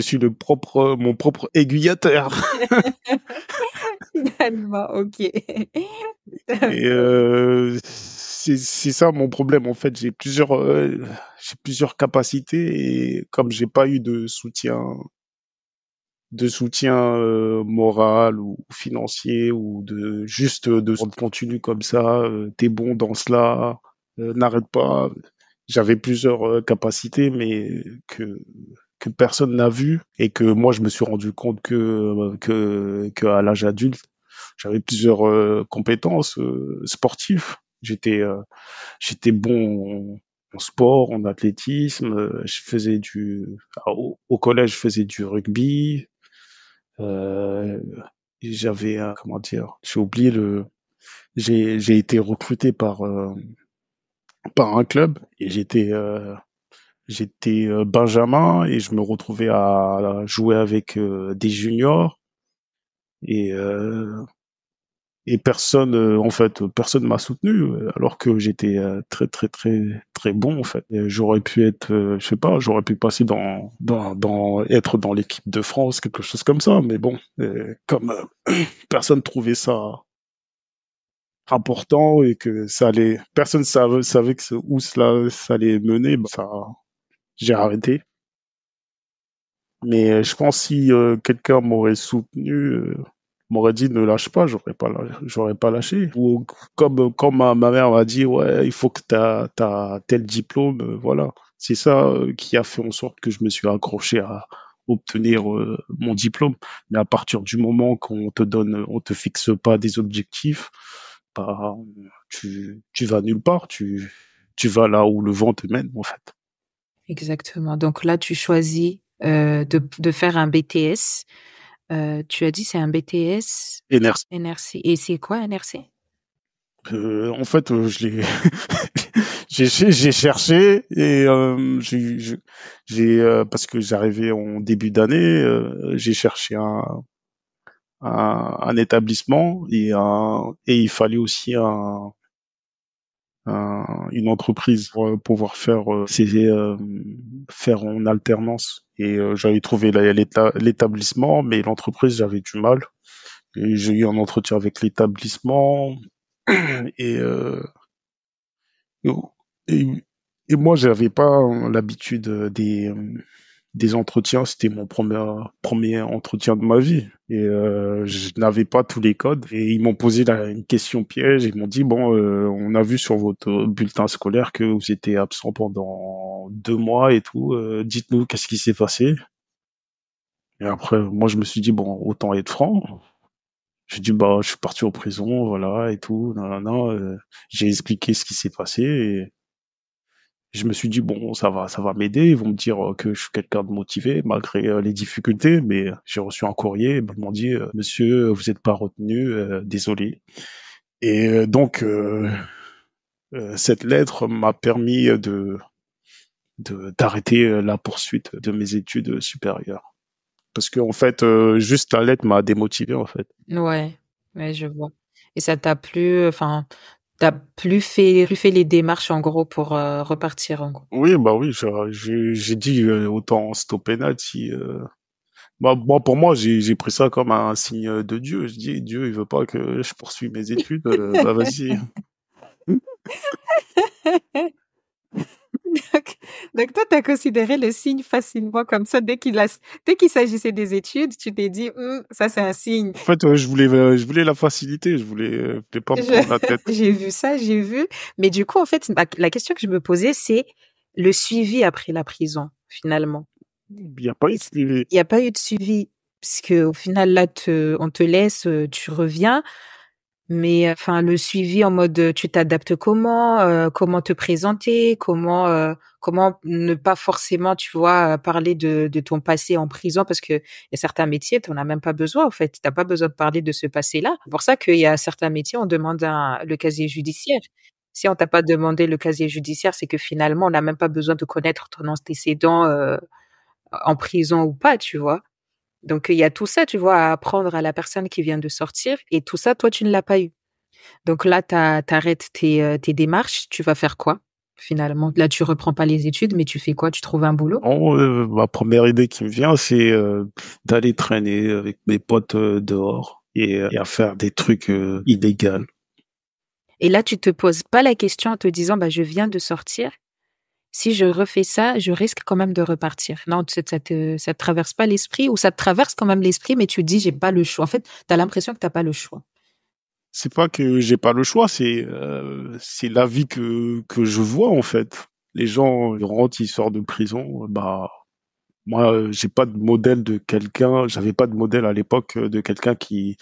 suis mon propre aiguillateur. finalement, ok. Et c'est ça mon problème en fait. J'ai plusieurs capacités et comme j'ai pas eu de soutien moral ou financier ou de juste de continue comme ça, t'es bon dans cela, n'arrête pas. J'avais plusieurs capacités mais que personne n'a vu et que moi je me suis rendu compte que à l'âge adulte j'avais plusieurs compétences sportives. J'étais bon en sport, en athlétisme. Au collège, je faisais du rugby. Euh, j'avais, comment dire, j'ai oublié j'ai été recruté par un club et j'étais benjamin et je me retrouvais à jouer avec des juniors et personne en fait personne m'a soutenu alors que j'étais très très très très bon en fait. Et j'aurais pu être je sais pas, j'aurais pu passer dans être dans l'équipe de France, quelque chose comme ça, mais bon, comme personne trouvait ça important et que ça allait personne savait que où ça allait mener, bah, ça j'ai arrêté. Mais je pense si quelqu'un m'aurait soutenu, m'aurait dit ne lâche pas, j'aurais pas lâché. Ou comme ma mère m'a dit, ouais, il faut que t'as tel diplôme, voilà. C'est ça qui a fait en sorte que je me suis accroché à obtenir mon diplôme. Mais à partir du moment on te fixe pas des objectifs, bah, tu vas nulle part, tu vas là où le vent te mène, en fait. Exactement. Donc là, tu choisis de faire un BTS. Tu as dit c'est un BTS Énergie. NRC. Et c'est quoi NRC? En fait, j'ai cherché et parce que j'arrivais en début d'année, j'ai cherché un établissement et il fallait aussi une entreprise pour pouvoir faire en alternance. Et j'avais trouvé l'établissement, mais l'entreprise j'avais du mal. Et j'ai eu un entretien avec l'établissement et et, et moi, j'avais pas l'habitude des entretiens. C'était mon premier entretien de ma vie. Et je n'avais pas tous les codes. Et ils m'ont posé une question piège. Ils m'ont dit, bon, on a vu sur votre bulletin scolaire que vous étiez absent pendant 2 mois et tout. Dites-nous qu'est-ce qui s'est passé. Et après, moi, je me suis dit, bon, autant être franc. J'ai dit, bah, je suis parti en prison, voilà, et tout. Non, non, non. J'ai expliqué ce qui s'est passé et je me suis dit, bon, ça va m'aider. Ils vont me dire que je suis quelqu'un de motivé malgré les difficultés. Mais j'ai reçu un courrier. Ils m'ont dit, monsieur, vous n'êtes pas retenu, désolé. Et donc, cette lettre m'a permis d'arrêter la poursuite de mes études supérieures. Parce que, en fait, juste la lettre m'a démotivé, en fait. Ouais, ouais, je vois. Et ça t'a plu, enfin, t'as plus fait les démarches en gros pour repartir en gros. Oui, bah oui, j'ai dit autant stopper net si, bah, moi, pour moi, j'ai pris ça comme un signe de Dieu. Je dis, Dieu, il veut pas que je poursuive mes études. Bah, vas-y. Donc, donc toi, tu as considéré le signe facilement comme ça. Dès qu'il s'agissait des études, tu t'es dit, ça, c'est un signe. En fait, je voulais la facilité, je voulais pas me Je- prendre la tête. J'ai vu ça, j'ai vu. Mais du coup, en fait, la question que je me posais, c'est le suivi après la prison, finalement. Il n'y a pas eu de suivi. Il n'y a pas eu de suivi. Parce que au final, là, on te laisse, tu reviens. Mais enfin, le suivi en mode, tu t'adaptes comment, comment te présenter, comment ne pas forcément, tu vois, parler de ton passé en prison, parce que il y a certains métiers, tu n'en as même pas besoin, en fait. T'as pas besoin de parler de ce passé-là. C'est pour ça qu'il y a certains métiers, on demande le casier judiciaire. Si on t'a pas demandé le casier judiciaire, c'est que finalement, on n'a même pas besoin de connaître ton antécédent, en prison ou pas, tu vois. Donc, il y a tout ça, tu vois, à apprendre à la personne qui vient de sortir. Et tout ça, toi, tu ne l'as pas eu. Donc là, t'arrêtes tes démarches. Tu vas faire quoi, finalement? Là, tu reprends pas les études, mais tu fais quoi? Tu trouves un boulot? Non, ma première idée qui me vient, c'est d'aller traîner avec mes potes dehors et à faire des trucs illégaux. Et là, tu te poses pas la question en te disant, bah, je viens de sortir. Si je refais ça, je risque quand même de repartir. Non, ça te traverse pas l'esprit, ou ça te traverse quand même l'esprit, mais tu te dis, j'ai pas le choix. En fait, t'as l'impression que t'as pas le choix. C'est pas que j'ai pas le choix, c'est la vie que je vois en fait. Les gens ils rentrent, ils sortent de prison, bah moi j'ai pas de modèle de quelqu'un, j'avais pas de modèle à l'époque de quelqu'un qui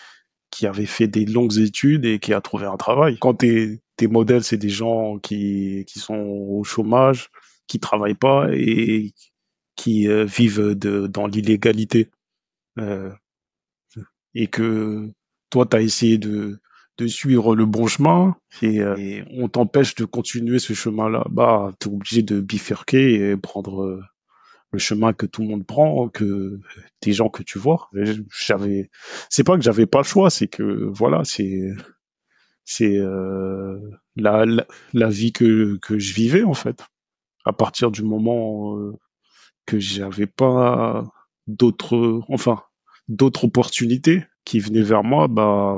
avait fait des longues études et qui a trouvé un travail. Quand tes modèles c'est des gens qui sont au chômage, qui travaillent pas et qui vivent dans l'illégalité. Euh, et que toi, tu as essayé de suivre le bon chemin et on t'empêche de continuer ce chemin-là, bah, tu es obligé de bifurquer et prendre le chemin que tout le monde prend, que des gens que tu vois. J'avais, c'est pas que j'avais pas le choix, c'est que voilà, c'est la vie que je vivais en fait. À partir du moment que j'avais pas d'autres opportunités qui venaient vers moi, bah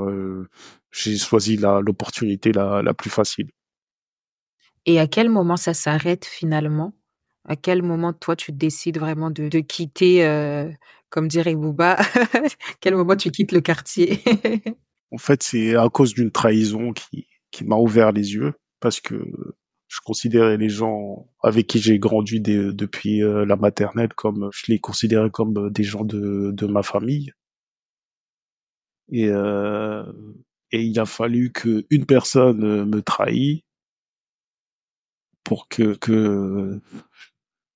j'ai choisi l'opportunité la plus facile. Et à quel moment ça s'arrête finalement? À quel moment toi tu décides vraiment de quitter, comme dirait Booba, quel moment tu quittes le quartier? En fait, c'est à cause d'une trahison qui m'a ouvert les yeux parce que je considérais les gens avec qui j'ai grandi depuis la maternelle comme je les considérais comme des gens de ma famille et euh, et il a fallu que une personne me trahisse pour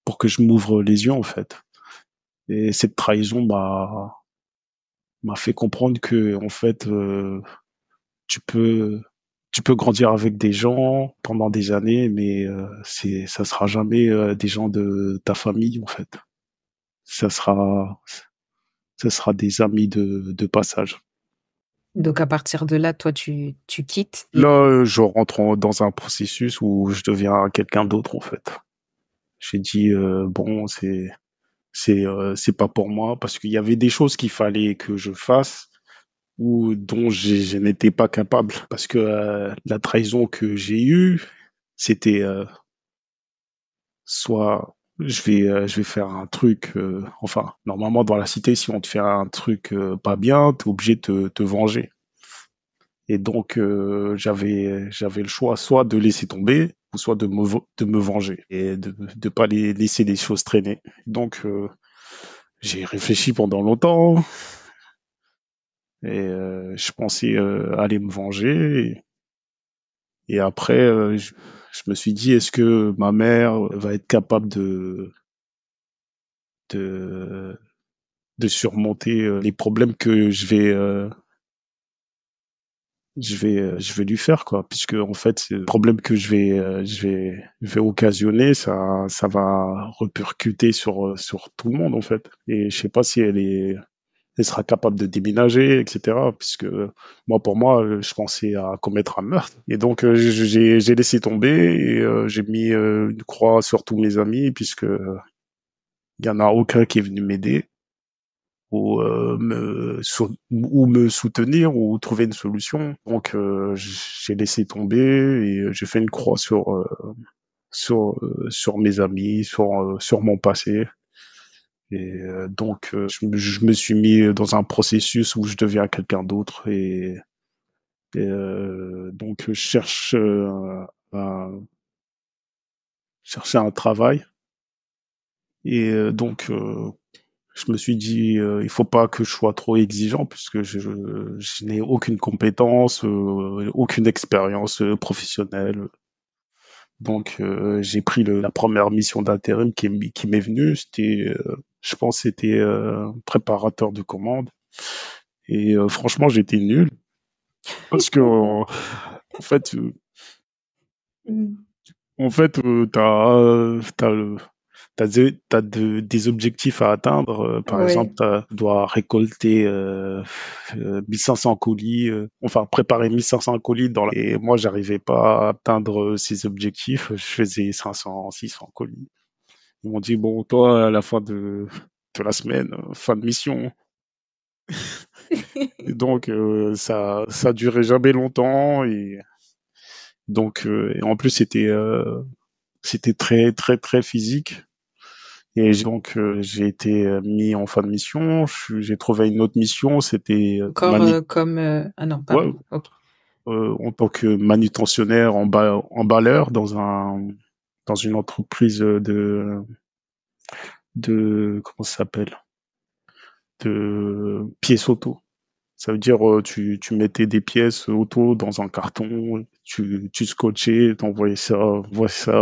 pour que je m'ouvre les yeux en fait. Et cette trahison m'a fait comprendre que en fait tu peux tu peux grandir avec des gens pendant des années, mais ça sera jamais des gens de ta famille en fait. Ça sera ça sera des amis de passage. Donc à partir de là, toi tu quittes Là, et je rentre dans un processus où je deviens quelqu'un d'autre en fait. J'ai dit bon, c'est pas pour moi parce qu'il y avait des choses qu'il fallait que je fasse ou dont je n'étais pas capable parce que la trahison que j'ai eue, c'était soit je vais faire un truc enfin normalement dans la cité si on te fait un truc pas bien, t'es obligé de te venger. Et donc j'avais le choix soit de laisser tomber ou soit de me venger et de pas laisser les choses traîner. Donc j'ai réfléchi pendant longtemps et je pensais aller me venger. Et après, je me suis dit, est-ce que ma mère va être capable de, de surmonter les problèmes que je vais lui faire, quoi, puisque en fait, c'est le problème que je vais occasionner, ça va repercuter sur tout le monde, en fait. Et je sais pas si elle sera capable de déménager, etc. Puisque moi, pour moi, je pensais à commettre un meurtre. Et donc, j'ai laissé tomber et j'ai mis une croix sur tous mes amis puisque il y en a aucun qui est venu m'aider. ou me soutenir ou trouver une solution. Donc j'ai laissé tomber et j'ai fait une croix sur mes amis, sur mon passé. Et donc je me suis mis dans un processus où je deviens quelqu'un d'autre et donc je cherchais un travail et donc je me suis dit il faut pas que je sois trop exigeant puisque je n'ai aucune compétence, aucune expérience professionnelle. Donc j'ai pris la première mission d'intérim qui m'est venue. C'était, je pense, c'était préparateur de commande. Et franchement, j'étais nul parce que en fait, Mm. des objectifs à atteindre. Par exemple, Ouais. tu dois récolter 1500 colis, enfin préparer 1500 colis et moi, j'arrivais pas à atteindre ces objectifs. Je faisais 500, 600 colis. Ils m'ont dit, bon, toi, à la fin de la semaine, fin de mission. Et donc, ça durait jamais longtemps. Et donc, et en plus, c'était très, très, très physique. Et donc, j'ai été mis en fin de mission. J'ai trouvé une autre mission. C'était Encore comme... Ah non, ouais, pardon. Ok. en tant que manutentionnaire, emballeur dans une entreprise comment ça s'appelle? De pièces auto. Ça veut dire, tu mettais des pièces auto dans un carton, tu scotchais, envoyais ça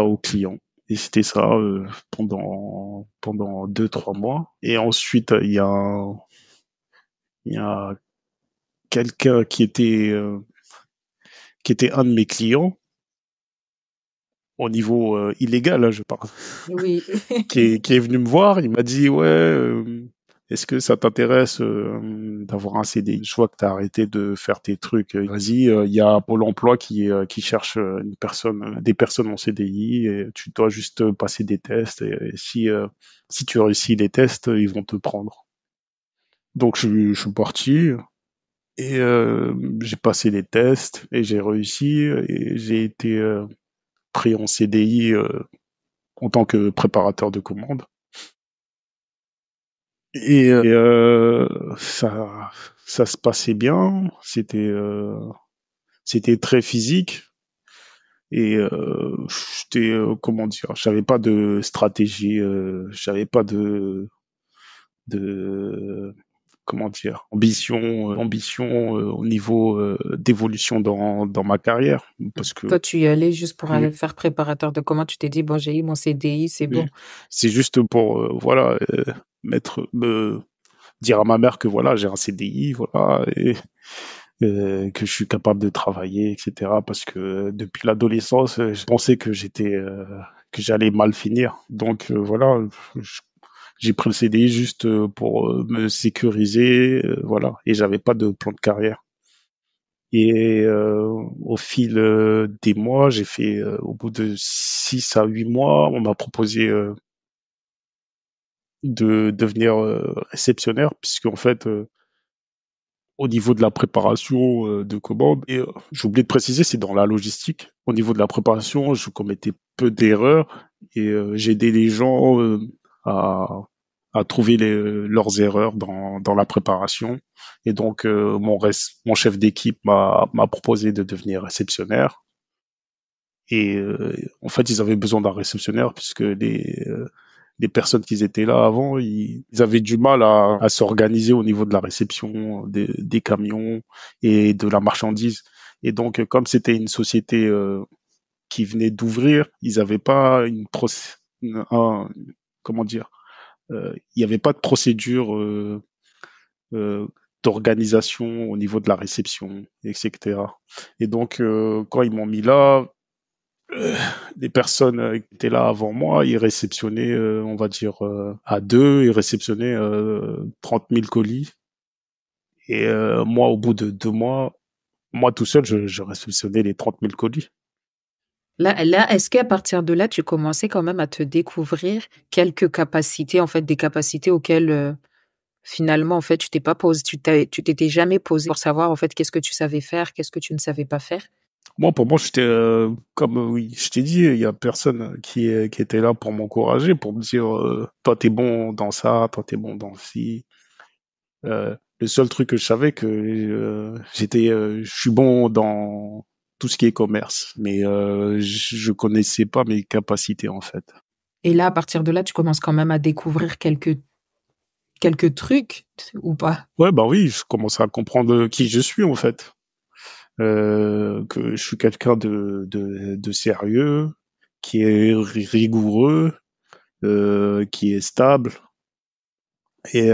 au client. Et c'était ça pendant 2, 3 mois. Et ensuite, il y a quelqu'un qui était un de mes clients au niveau illégal, là, je parle, Oui. qui est venu me voir. Il m'a dit, ouais, est-ce que ça t'intéresse d'avoir un CDI? Je vois que tu as arrêté de faire tes trucs. Vas-y, il y a Pôle emploi qui cherche des personnes en CDI et tu dois juste passer des tests. Et si tu réussis les tests, ils vont te prendre. Donc je suis parti et j'ai passé les tests et j'ai réussi et j'ai été pris en CDI en tant que préparateur de commandes. Et ça se passait bien. C'était très physique et j'étais comment dire, j'avais pas de stratégie, j'avais pas de comment dire, ambition au niveau d'évolution dans ma carrière parce que Toi, tu y allais juste pour euh, aller faire préparateur de commande. Tu t'es dit, bon, j'ai eu mon CDI, c'est euh, bon. c'est juste pour voilà me dire à ma mère que voilà j'ai un CDI voilà et que je suis capable de travailler, etc. Parce que depuis l'adolescence, je pensais que j'allais mal finir. Donc voilà, je- j'ai pris le CDI juste pour me sécuriser, voilà. Et j'avais pas de plan de carrière. Et au fil des mois, au bout de 6 à 8 mois, on m'a proposé de devenir réceptionnaire, puisqu'en fait, au niveau de la préparation de commandes. Et j'ai oublié de préciser, c'est dans la logistique. Au niveau de la préparation, je commettais peu d'erreurs et j'aidais les gens à, à trouver leurs erreurs dans la préparation. Et donc, mon chef d'équipe m'a proposé de devenir réceptionnaire. Et en fait, ils avaient besoin d'un réceptionnaire puisque les personnes qui étaient là avant, ils avaient du mal à s'organiser au niveau de la réception des camions et de la marchandise. Et donc, comme c'était une société qui venait d'ouvrir, ils n'avaient pas comment dire, il n'y avait pas de procédure euh, d'organisation au niveau de la réception, etc. Et donc, quand ils m'ont mis là, euh, les personnes qui étaient là avant moi, ils réceptionnaient, on va dire, à deux, ils réceptionnaient 30 000 colis. Et moi, au bout de 2 mois, moi tout seul, je réceptionnais les 30 000 colis. Là, est-ce qu'à partir de là, tu commençais quand même à te découvrir quelques capacités, en fait, des capacités auxquelles finalement, en fait, tu t'étais jamais posé pour savoir, en fait, qu'est-ce que tu savais faire, qu'est-ce que tu ne savais pas faire? Moi, pour moi, j'étais comme oui, je t'ai dit, il y a personne qui était là pour m'encourager, pour me dire, toi t'es bon dans ça, toi t'es bon dans ci. Le seul truc que je savais que je suis bon dans tout ce qui est commerce, mais je connaissais pas mes capacités en fait. Et là, à partir de là, tu commences quand même à découvrir quelques trucs, ou pas? Ouais, bah oui, je commençais à comprendre qui je suis en fait. Que je suis quelqu'un de sérieux, qui est rigoureux, qui est stable. Et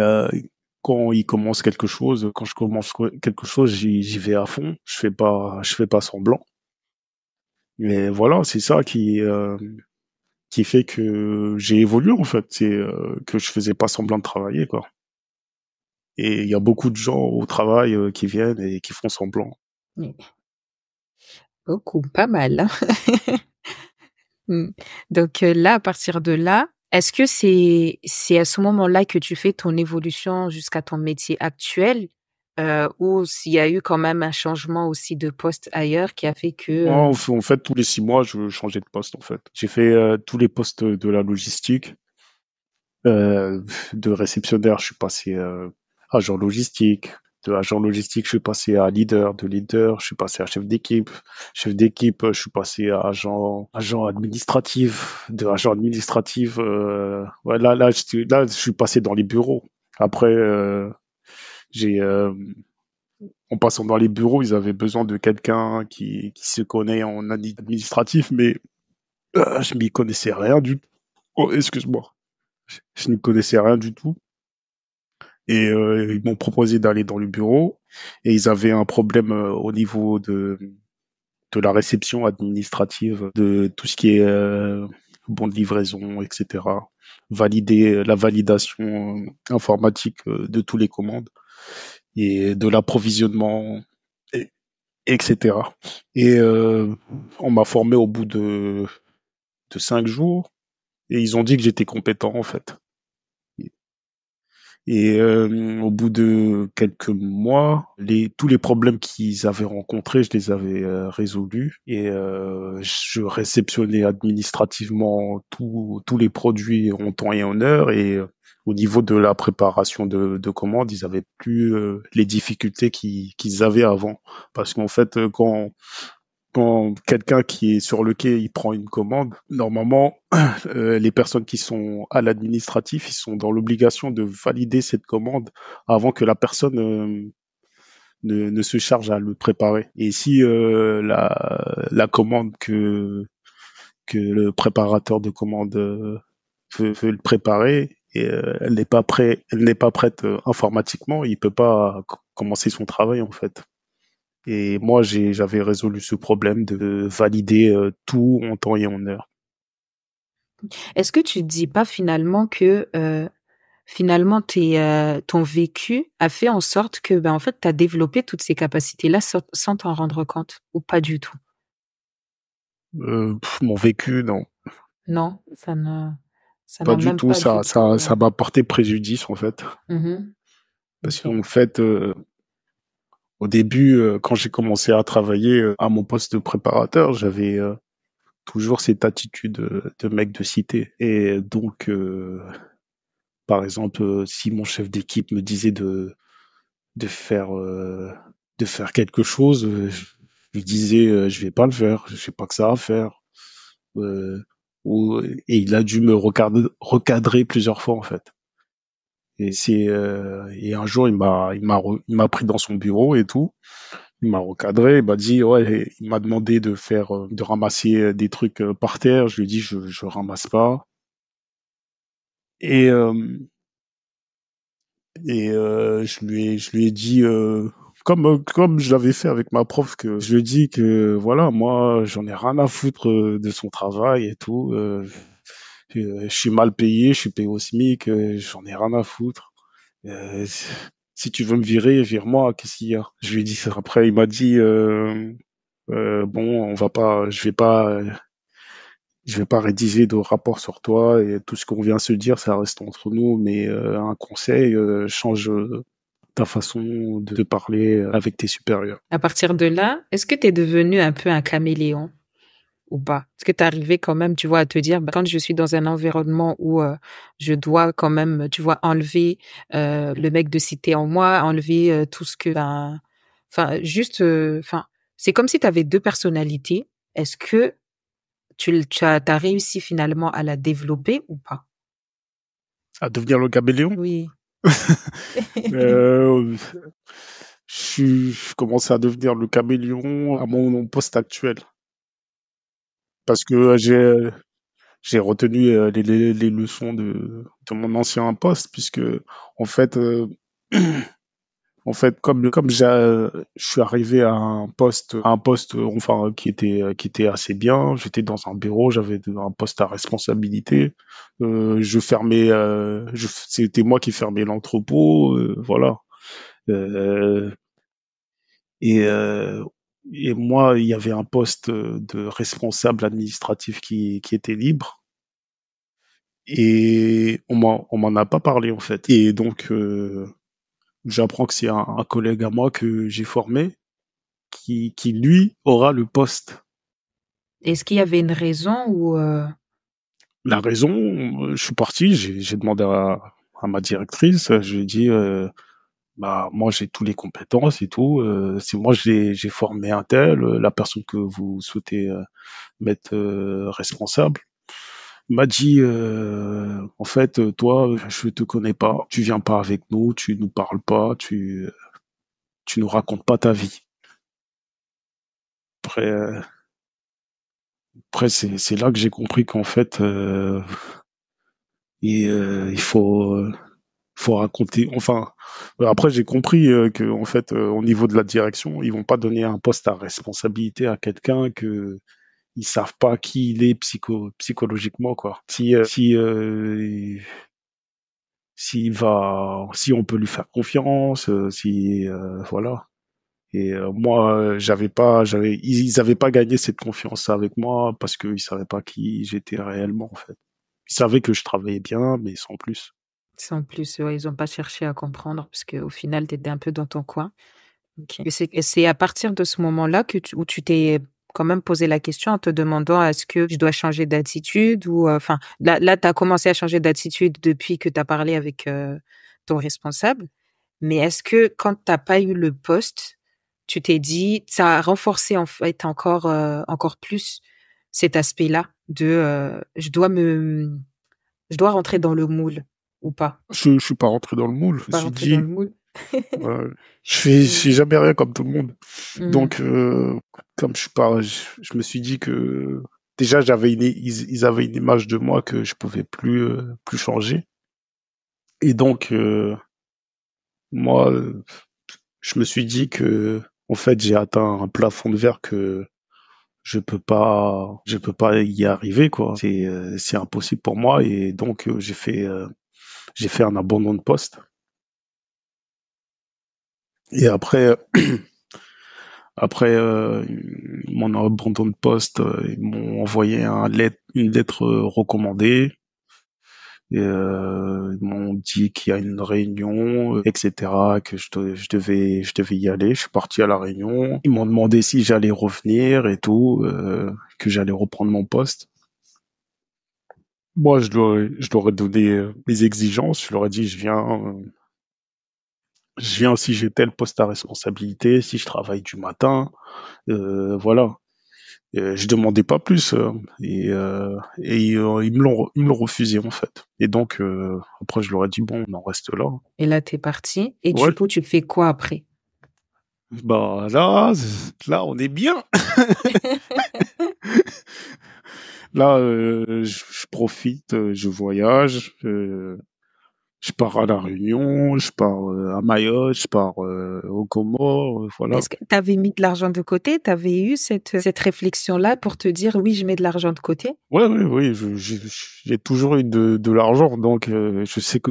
quand il commence quelque chose, quand je commence quelque chose, j'y vais à fond. Je fais pas semblant. Mais voilà, c'est ça qui fait que j'ai évolué en fait. C'est que je faisais pas semblant de travailler quoi. Et il y a beaucoup de gens au travail qui viennent et qui font semblant. Oui. Beaucoup, pas mal, hein. Mmh. Donc, là, à partir de là, est-ce que c'est à ce moment-là que tu fais ton évolution jusqu'à ton métier actuel? Ou s'il y a eu quand même un changement aussi de poste ailleurs qui a fait que, En fait, tous les 6 mois, je changeais de poste en fait. J'ai fait tous les postes de la logistique. De réceptionnaire, je suis passé agent logistique. De agent logistique, je suis passé à leader. De leader, je suis passé à chef d'équipe. Chef d'équipe, je suis passé à agent administratif. De agent administratif, ouais, là, je suis passé dans les bureaux. Après, j'ai, en passant dans les bureaux, ils avaient besoin de quelqu'un qui se connaît en administratif, mais je m'y connaissais rien du tout. Oh, excuse-moi. Je n'y connaissais rien du tout. Et ils m'ont proposé d'aller dans le bureau et ils avaient un problème au niveau de la réception administrative de tout ce qui est bon de livraison, etc. Valider la validation informatique de tous les commandes et de l'approvisionnement, et- etc. Et on m'a formé au bout de 5 jours et ils ont dit que j'étais compétent en fait. Et au bout de quelques mois, tous les problèmes qu'ils avaient rencontrés, je les avais résolus. Et je réceptionnais administrativement tous les produits en temps et en heure. Et au niveau de la préparation de commandes, ils avaient plus les difficultés qu'ils avaient avant. Parce qu'en fait, quand quelqu'un qui est sur le quai, il prend une commande, normalement, les personnes qui sont à l'administratif, ils sont dans l'obligation de valider cette commande avant que la personne ne se charge à le préparer. Et si la commande que le préparateur de commande veut le préparer et elle n'est pas prête informatiquement, il peut pas commencer son travail en fait. Et moi, j'avais résolu ce problème de valider tout en temps et en heure. est-ce que tu te dis pas finalement que, finalement ton vécu a fait en sorte que, ben, en fait, tu as développé toutes ces capacités-là sans t'en rendre compte ou pas du tout? Mon vécu, non, Non, ça pas n'a du même tout. pas du tout, Ça m'a porté préjudice en fait, mmh. parce OK. qu'en fait, au début, quand j'ai commencé à travailler à mon poste de préparateur, j'avais toujours cette attitude de mec de cité. Et donc, par exemple, si mon chef d'équipe me disait de faire euh, de faire quelque chose, je lui disais je vais pas le faire, je sais pas que ça à faire. Euh, et il a dû me recadrer plusieurs fois en fait. Et un jour il m'a pris dans son bureau et tout. Il m'a recadré, il m'a dit ouais, il m'a demandé de ramasser des trucs par terre. Je lui ai dit je ramasse pas. Et je lui ai dit, comme je l'avais fait avec ma prof, que je lui ai dit que voilà, moi, j'en ai rien à foutre de son travail et tout. Je suis mal payé, je suis payé au SMIC, j'en ai rien à foutre. Euh, si tu veux me virer, vire-moi, qu'est-ce qu'il y a? Je lui ai dit ça. Après, il m'a dit, bon, on va pas, je vais pas, je vais pas rédiger de rapport sur toi et tout ce qu'on vient se dire, ça reste entre nous, mais un conseil change ta façon de parler avec tes supérieurs. À partir de là, est-ce que tu es devenu un peu un caméléon ou pas? Est-ce que tu arrivé quand même, tu vois, à te dire, bah, quand je suis dans un environnement où je dois quand même, tu vois, enlever le mec de cité en moi, enlever tout ce que, ben, enfin, juste, enfin, c'est comme si tu avais deux personnalités. Est-ce que t'as réussi finalement à la développer ou pas? À devenir le caméléon, Oui. euh, je commence à devenir le caméléon à mon poste actuel parce que j'ai retenu les leçons de mon ancien poste puisque en fait En fait, je suis arrivé à un poste, enfin, qui était assez bien. J'étais dans un bureau, j'avais un poste à responsabilité. C'était moi qui fermais l'entrepôt, voilà. Euh, et, euh, et moi, il y avait un poste de responsable administratif qui était libre. Et on m'en a pas parlé en fait. Et donc, j'apprends que c'est un collègue à moi que j'ai formé qui lui aura le poste. Est-ce qu'il y avait une raison ou La raison, je suis parti, j'ai demandé à ma directrice, je lui ai dit, bah moi j'ai tous les compétences et tout, c'est moi j'ai formé un tel, la personne que vous souhaitez mettre responsable. Il m'a dit, en fait, toi, je te connais pas, tu viens pas avec nous, tu nous parles pas, tu nous racontes pas ta vie. Après, après c'est là que j'ai compris qu'en fait, il faut raconter. Enfin, après j'ai compris que en fait, au niveau de la direction, ils vont pas donner un poste à responsabilité à quelqu'un que ils savent pas qui il est psychologiquement quoi. Si on peut lui faire confiance, si voilà. Et moi, ils avaient pas gagné cette confiance avec moi parce qu'ils savaient pas qui j'étais réellement en fait. Ils savaient que je travaillais bien, mais sans plus. sans plus, ouais, ils ont pas cherché à comprendre parce qu'au final, tu étais un peu dans ton coin? OK. Et c'est à partir de ce moment-là que où tu t'es quand même posé la question en te demandant: «Est-ce que je dois changer d'attitude?» ou, enfin, là, tu as commencé à changer d'attitude depuis que tu as parlé avec, ton responsable. Mais est-ce que quand tu as pas eu le poste, tu t'es dit ça a renforcé en fait encore plus cet aspect-là de, je dois rentrer dans le moule ou pas? Je suis pas rentré dans le moule. Je me Pas suis rentrer dans dit, le moule? euh, je Mmh. fais jamais rien comme tout le monde. Mmh. Donc, comme je suis pas, je me suis dit que déjà ils avaient une image de moi que je pouvais plus changer. Et donc, moi, je me suis dit que, en fait, j'ai atteint un plafond de verre que je peux pas y arriver, quoi. C'est impossible pour moi. Et donc, j'ai fait un abandon de poste. Et après, Après mon abandon de poste, ils m'ont envoyé une lettre recommandée. Et, ils m'ont dit qu'il y a une réunion, etc., que je devais y aller. Je suis parti à la réunion. Ils m'ont demandé si j'allais revenir et tout, que j'allais reprendre mon poste. Moi, je leur ai donné mes exigences. Je leur ai dit, je viens si j'ai tel poste à responsabilité, si je travaille du matin, voilà. Je demandais pas plus ils me l'ont refusé en fait. Et donc après je leur ai dit bon on en reste là. Et là, tu es parti et Ouais. du coup, tu fais quoi après? Bah là on est bien. Là je profite, je voyage, je pars à la Réunion, je pars à Mayotte, je pars aux Comores, voilà. Est-ce que tu avais mis de l'argent de côté? Tu avais eu cette réflexion-là pour te dire: «Oui, je mets de l'argent de côté»? Ouais, oui, oui, j'ai toujours eu de l'argent, donc je sais que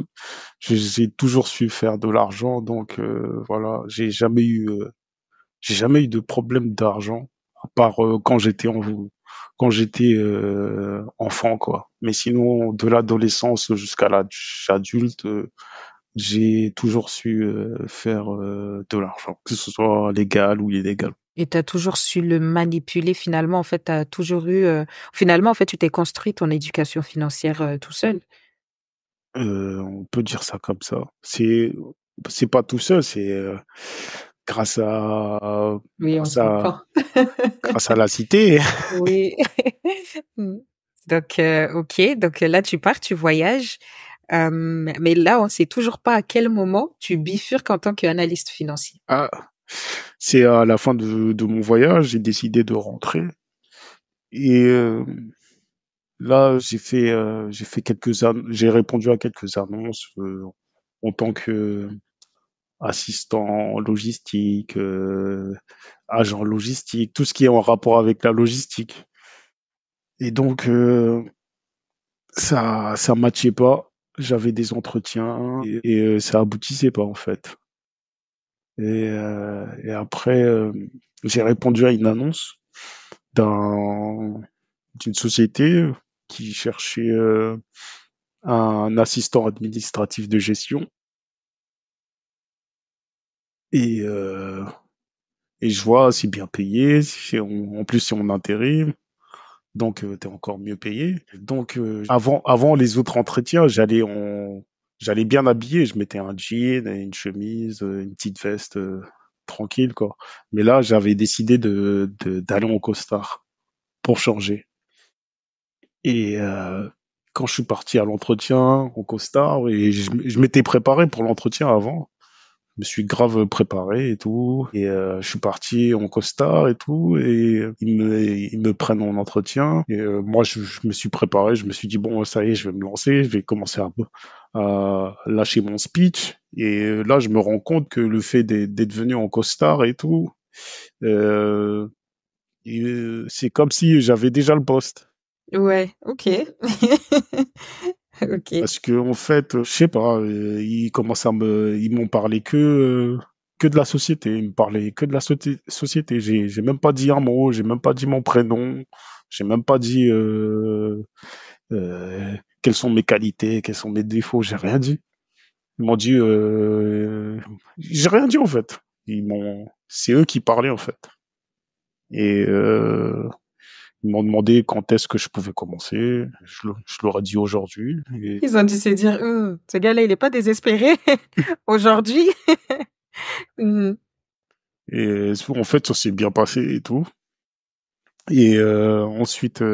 j'ai toujours su faire de l'argent, donc voilà, j'ai jamais eu de problème d'argent, à part quand j'étais quand j'étais enfant, quoi. Mais sinon, de l'adolescence jusqu'à l'âge adulte, j'ai toujours su faire de l'argent, que ce soit légal ou illégal. Et tu as toujours su le manipuler finalement, en fait, tu as toujours eu, finalement, en fait, tu t'es construit ton éducation financière, tout seul? On peut dire ça comme ça. C'est pas tout seul, c'est grâce à Oui, on grâce s'entend. à grâce à la cité. Oui. Mmh. Donc OK, donc là, tu pars, tu voyages, mais là, on sait toujours pas à quel moment tu bifurques en tant qu'analyste financier. Ah, c'est à la fin de mon voyage, j'ai décidé de rentrer et là j'ai répondu à quelques annonces en tant que assistant logistique, agent logistique, tout ce qui est en rapport avec la logistique. Et donc ça matchait pas. J'avais des entretiens et ça aboutissait pas en fait. Et après j'ai répondu à une annonce d'un d'une société qui cherchait un assistant administratif de gestion et euh, et je vois c'est bien payé, en plus c'est en intérim. Donc t'es encore mieux payé. Donc avant les autres entretiens, j'allais bien habillé, je mettais un jean, une chemise, une petite veste tranquille quoi. Mais là, j'avais décidé d'aller en costard pour changer. Et quand je suis parti à l'entretien en costard et je m'étais préparé pour l'entretien avant, je me suis grave préparé et tout. Et je suis parti en costard et tout. Et ils me prennent en entretien. Et moi, je me suis préparé. Je me suis dit, bon, ça y est, je vais me lancer. Je vais commencer à lâcher mon speech. Et là, je me rends compte que le fait d'être venu en costard et tout, euh, c'est comme si j'avais déjà le poste. Ouais, OK. OK. Parce que en fait, je sais pas, ils m'ont parlé que de la société. Ils me parlaient que de la société. J'ai même pas dit un mot, j'ai même pas dit mon prénom, j'ai même pas dit quelles sont mes qualités, quels sont mes défauts. J'ai rien dit. Ils m'ont dit, j'ai rien dit en fait. C'est eux qui parlaient en fait. Et ils m'ont demandé quand est-ce que je pouvais commencer. Je leur ai dit aujourd'hui. Et Ils ont dû se dire: ce gars-là, il est pas désespéré aujourd'hui?» Mmh. Et en fait, ça s'est bien passé et tout. Et ensuite,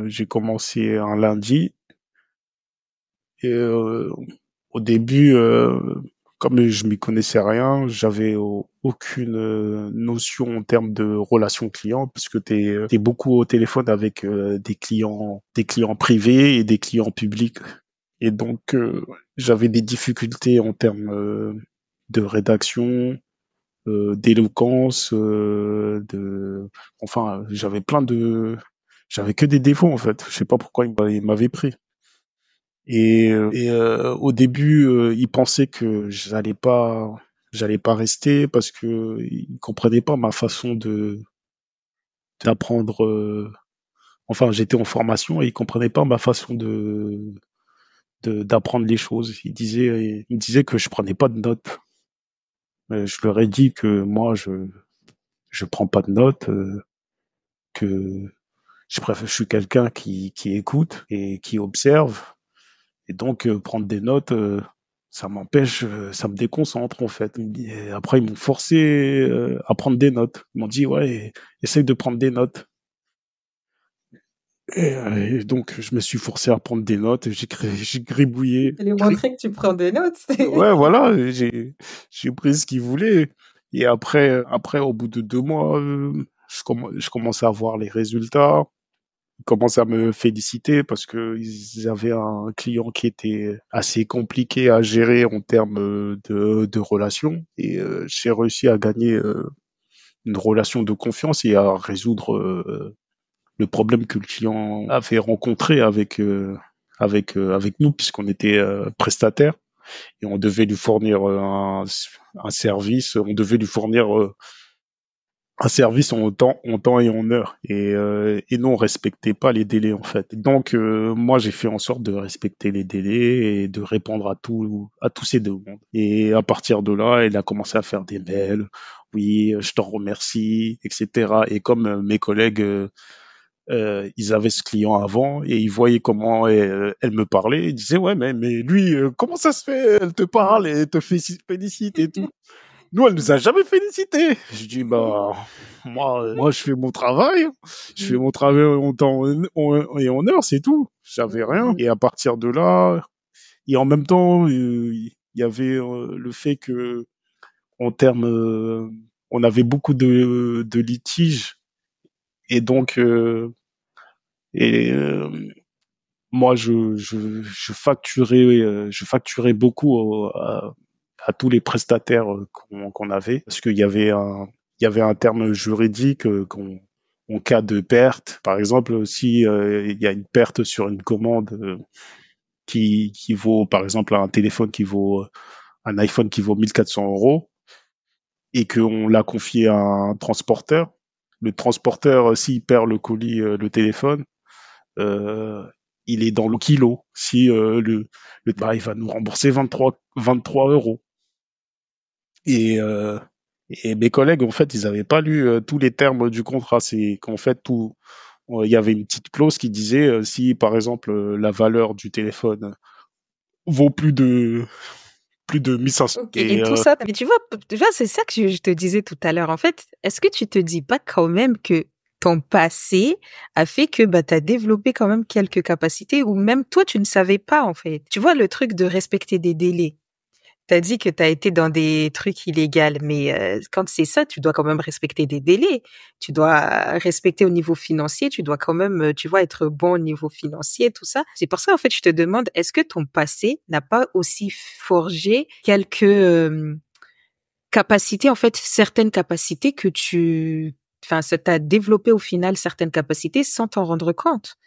j'ai commencé un lundi. Et au début, comme je m'y connaissais rien, j'avais aucune notion en termes de relations clients, parce que t'es beaucoup au téléphone avec des clients privés et des clients publics. Et donc, j'avais des difficultés en termes de rédaction, d'éloquence, enfin, j'avais que des défauts en fait. Je sais pas pourquoi ils m'avaient pris. Et au début, ils pensaient que j'allais pas rester parce que ils comprenaient pas ma façon de d'apprendre. Enfin, j'étais en formation et ils comprenaient pas ma façon d'apprendre les choses. Ils me disaient que je prenais pas de notes. Je leur ai dit que moi, je prends pas de notes, que je suis quelqu'un qui écoute et qui observe. Et donc, prendre des notes, ça m'empêche, ça me déconcentre en fait. Et après, ils m'ont forcé à prendre des notes. Ils m'ont dit, ouais, essaye de prendre des notes. Et donc, je me suis forcé à prendre des notes. J'ai gribouillé. Tu lui montrer que tu prends des notes. Ouais, voilà, j'ai pris ce qu'ils voulaient. Et après, au bout de 2 mois, je commençais à voir les résultats. Ils commençaient à me féliciter parce que ils avaient un client qui était assez compliqué à gérer en termes de relations. Et j'ai réussi à gagner une relation de confiance et à résoudre le problème que le client avait rencontré avec nous, puisqu'on était prestataire et on devait lui fournir un service, on devait lui fournir un service en temps et en heure. Et nous, on respectait pas les délais, en fait. Donc, moi, j'ai fait en sorte de respecter les délais et de répondre à tous ces demandes. Et à partir de là, elle a commencé à faire des mails. Oui, je t'en remercie, etc. Et comme mes collègues, ils avaient ce client avant et ils voyaient comment elle me parlait, ils disaient, ouais, mais lui, comment ça se fait? Elle te parle et elle te félicite et tout. Nous, elle nous a jamais félicité. Je dis, bah, moi, je fais mon travail. Je fais mon travail en temps et en heure, c'est tout. J'avais rien. Et à partir de là, et en même temps, il y avait le fait que, en termes, on avait beaucoup de litiges. Et donc, et, moi, je facturais beaucoup à tous les prestataires qu'on avait, parce il y avait un terme juridique en cas de perte. Par exemple, si il y a une perte sur une commande qui vaut, par exemple, un téléphone qui vaut, un iPhone qui vaut 1 400 € et qu'on l'a confié à un transporteur, le transporteur, s'il perd le colis, le téléphone, euh, il est dans le kilo. Si bah, il va nous rembourser 23 euros. Et, euh, et mes collègues, en fait, ils n'avaient pas lu tous les termes du contrat. C'est qu'en fait, il y avait une petite clause qui disait si, par exemple, la valeur du téléphone vaut plus de 1500. Ok, et tout ça, mais tu vois, c'est ça que je te disais tout à l'heure. En fait, est-ce que tu te dis pas quand même que ton passé a fait que bah t'as développé quand même quelques capacités ou même toi tu ne savais pas en fait. Tu vois le truc de respecter des délais. T'as dit que t'as été dans des trucs illégaux, mais quand c'est ça, tu dois quand même respecter des délais. Tu dois respecter au niveau financier, tu dois quand même, tu vois, être bon au niveau financier, tout ça. C'est pour ça, en fait, je te demande, est-ce que ton passé n'a pas aussi forgé quelques capacités, en fait, certaines capacités que enfin, ça t'a développé au final certaines capacités sans t'en rendre compte.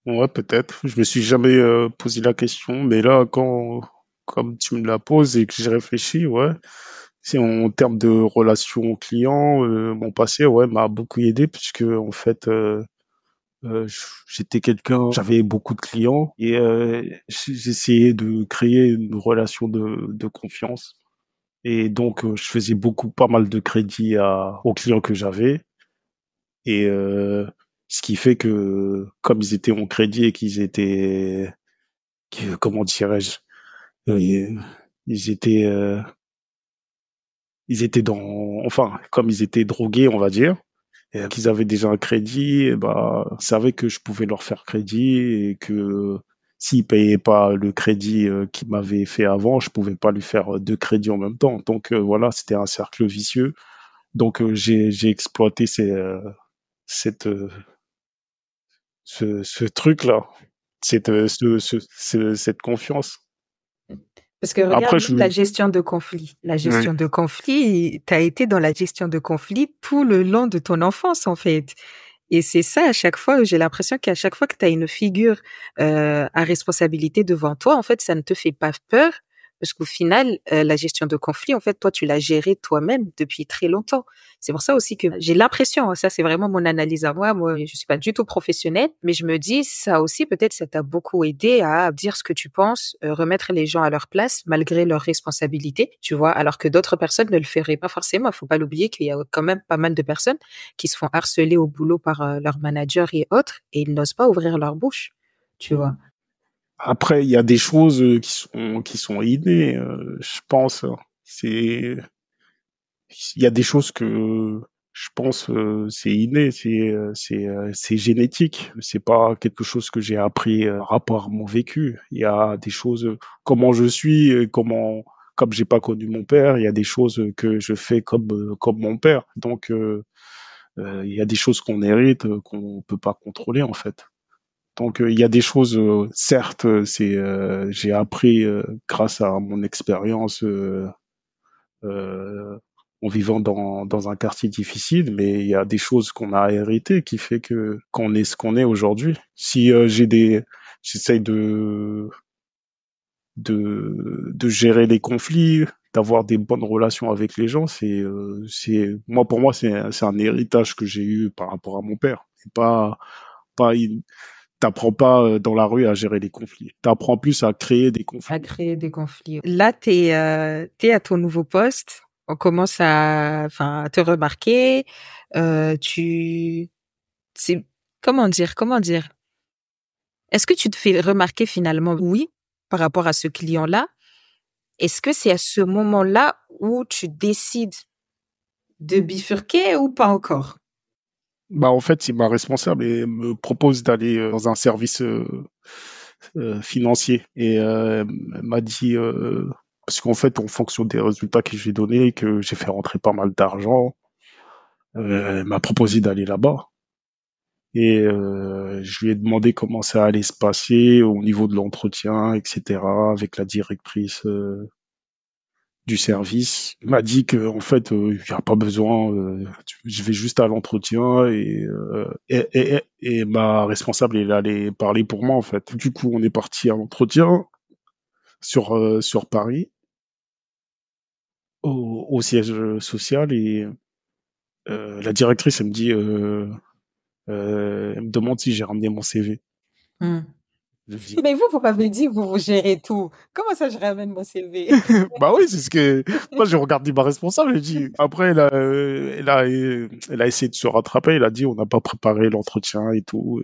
Ouais, peut-être. Je me suis jamais posé la question, mais là, comme tu me la poses et que j'y réfléchis, ouais. C'est en termes de relation client, mon passé, ouais, m'a beaucoup aidé puisque en fait, j'étais quelqu'un, j'avais beaucoup de clients et j'essayais de créer une relation de confiance. Et donc, je faisais pas mal de crédits aux clients que j'avais. Et ce qui fait que, comme ils étaient en crédit et comment dirais-je, euh, ils étaient, euh, ils étaient enfin, comme ils étaient drogués, on va dire, et qu'ils avaient déjà un crédit, et bah, ils savaient que je pouvais leur faire crédit et que s'ils payaient pas le crédit qu'ils m'avaient fait avant, je pouvais pas lui faire deux crédits en même temps. Donc voilà, c'était un cercle vicieux. Donc j'ai exploité cette ce truc-là, cette confiance. Parce que regarde, Après, même la gestion de conflit. La ouais. gestion de conflit, tu as été dans la gestion de conflit tout le long de ton enfance, en fait. Et c'est ça, à chaque fois, j'ai l'impression qu'à chaque fois que tu as une figure à responsabilité devant toi, en fait, ça ne te fait pas peur. Parce qu'au final, la gestion de conflit, en fait, toi, tu l'as gérée toi-même depuis très longtemps. C'est pour ça aussi que j'ai l'impression, ça c'est vraiment mon analyse à moi, je suis pas du tout professionnelle, mais je me dis, ça aussi, peut-être, ça t'a beaucoup aidé à dire ce que tu penses, remettre les gens à leur place, malgré leurs responsabilités, tu vois, alors que d'autres personnes ne le feraient pas forcément. Faut pas l'oublier qu'il y a quand même pas mal de personnes qui se font harceler au boulot par leur manager et autres, et ils n'osent pas ouvrir leur bouche, tu vois. Après, il y a des choses qui sont innées, je pense. C'est, il y a des choses que je pense c'est inné, c'est génétique. C'est pas quelque chose que j'ai appris rapport à mon vécu. Il y a des choses, comment je suis, comme j'ai pas connu mon père, il y a des choses que je fais comme mon père. Donc il y a des choses qu'on hérite, qu'on peut pas contrôler en fait. Donc il y a des choses, certes, j'ai appris grâce à mon expérience euh, en vivant dans un quartier difficile, mais il y a des choses qu'on a héritées qui fait que qu'on est ce qu'on est aujourd'hui. Si j'essaye de gérer les conflits, d'avoir des bonnes relations avec les gens. Moi, pour moi, c'est un héritage que j'ai eu par rapport à mon père. C'est pas, t'apprends pas dans la rue à gérer les conflits. T'apprends plus à créer des À conflits. créer des conflits. Là, t'es à ton nouveau poste. On commence à te remarquer. Tu, c'est, comment dire? Est-ce que tu te fais remarquer finalement? Oui, par rapport à ce client-là. Est-ce que c'est à ce moment-là où tu décides de bifurquer ou pas encore? Bah, en fait, c'est ma responsable et me propose d'aller dans un service financier. Et elle m'a dit, parce qu'en fait, en fonction des résultats que j'ai donnés, que j'ai fait rentrer pas mal d'argent, elle m'a proposé d'aller là-bas. Et je lui ai demandé comment ça allait se passer au niveau de l'entretien, etc., avec la directrice du service. Il m'a dit que en fait, il n'y a pas besoin. Je vais juste à l'entretien et ma responsable elle allait parler pour moi en fait. Du coup, on est parti à l'entretien sur Paris au siège social et la directrice elle me dit elle me demande si j'ai ramené mon CV. Hmm. Je dis Mais vous m'avez dit, vous gérez tout. Comment ça, je ramène mon CV? bah oui, c'est ce que moi j'ai regardé ma responsable, j'ai dit après elle a essayé de se rattraper, elle a dit on n'a pas préparé l'entretien et tout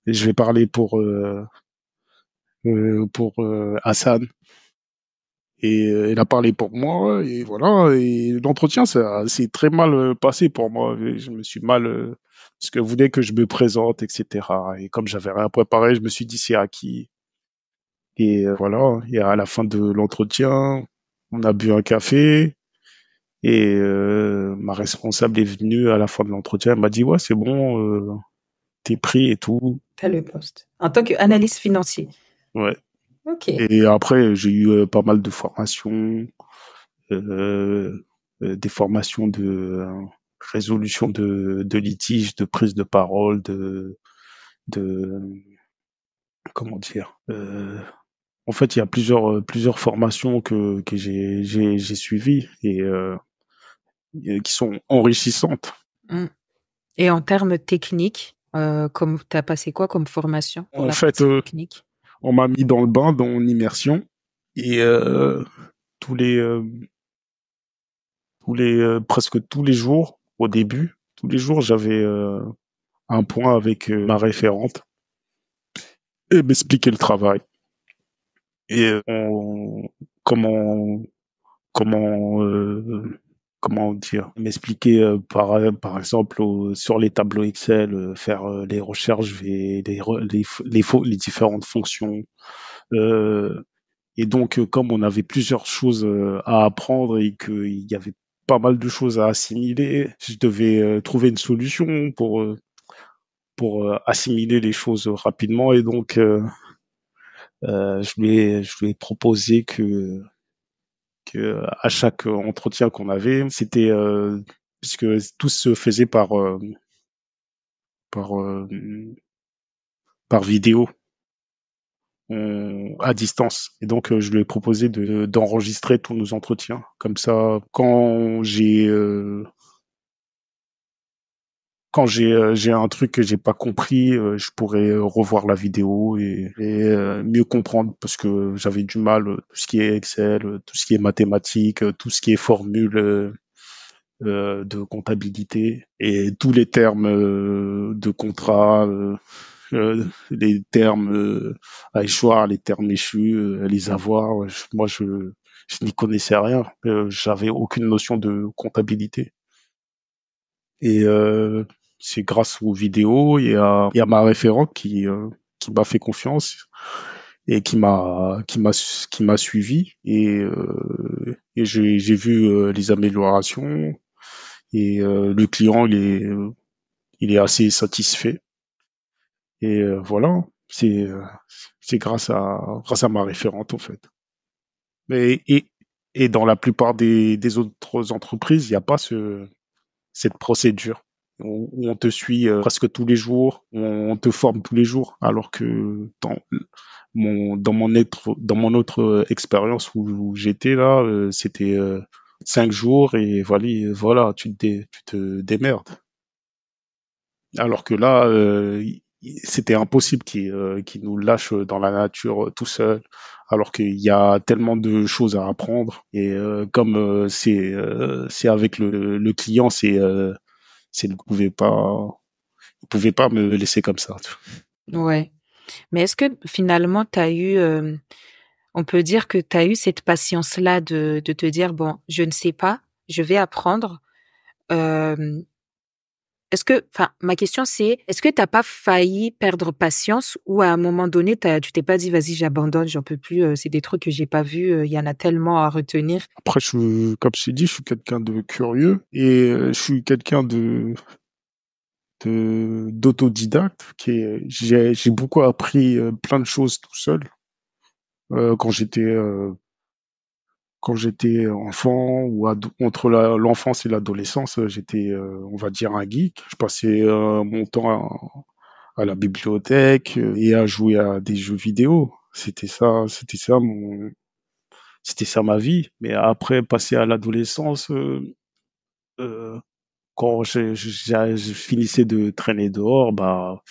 et je vais parler pour Hassan et elle a parlé pour moi et voilà et l'entretien ça s'est très mal passé pour moi. Et je me suis mal parce que voulait que je me présente etc. Et comme j'avais rien préparé, je me suis dit c'est acquis et voilà et à la fin de l'entretien on a bu un café. Et ma responsable est venue à la fin de l'entretien, elle m'a dit ouais c'est bon, t'es pris et tout. T'as le poste. En tant qu'analyste financier. Ouais. OK. Et après j'ai eu pas mal de formations, euh, des formations de résolution de litiges, de prise de parole, de comment dire. En fait il y a plusieurs formations que j'ai suivies et qui sont enrichissantes. Hmm. Et en termes techniques, comme t'as passé quoi comme formation pour En la fait partie technique? on m'a mis dans le bain, dans mon immersion. Et tous les, euh, presque tous les jours, au début, tous les jours, j'avais un point avec ma référente et m'expliquer le travail. Et comment, comment, comment dire, m'expliquer par exemple sur les tableaux Excel, faire les recherches et les différentes fonctions. Euh, Et donc, comme on avait plusieurs choses à apprendre et qu'il y avait pas mal de choses à assimiler, je devais trouver une solution pour assimiler les choses rapidement. Et donc, je lui ai proposé que à chaque entretien qu'on avait, c'était puisque tout se faisait par par vidéo à distance. Et donc, je lui ai proposé d'enregistrer tous nos entretiens. Comme ça, quand j'ai un truc que j'ai pas compris, je pourrais revoir la vidéo et mieux comprendre parce que j'avais du mal tout ce qui est Excel, tout ce qui est mathématiques, tout ce qui est formule de comptabilité et tous les termes de contrat, les termes à échoir, les termes échus, les avoirs. Ouais, je n'y connaissais rien. J'avais aucune notion de comptabilité. Et c'est grâce aux vidéos et à ma référente qui m'a fait confiance et qui m'a suivi et j'ai vu les améliorations et le client il est assez satisfait et voilà c'est grâce à ma référente en fait. Mais et dans la plupart des autres entreprises il n'y a pas cette procédure. où on te suit presque tous les jours, on te forme tous les jours, alors que dans mon autre expérience où j'étais là, c'était 5 jours et voilà, tu te démerdes. Alors que là, c'était impossible qu'ils nous lâchent dans la nature tout seul, alors qu'il y a tellement de choses à apprendre. Et comme c'est avec le client, il pouvait pas me laisser comme ça. Ouais. Mais est-ce que finalement, tu as eu, on peut dire que tu as eu cette patience-là de te dire, bon, je ne sais pas, je vais apprendre. Euh, enfin, ma question c'est, est-ce que t'as pas failli perdre patience ou à un moment donné, tu t'es pas dit, vas-y, j'abandonne, j'en peux plus, c'est des trucs que j'ai pas vus, il y en a tellement à retenir. Après, comme je t'ai dit, je suis quelqu'un de curieux et je suis quelqu'un d'autodidacte j'ai beaucoup appris plein de choses tout seul euh, quand j'étais euh, quand j'étais enfant ou entre l'enfance et l'adolescence, j'étais on va dire un geek. Je passais mon temps à la bibliothèque et à jouer à des jeux vidéo. C'était ça ma vie. Mais après passer à l'adolescence, euh, quand je finissais de traîner dehors, bah,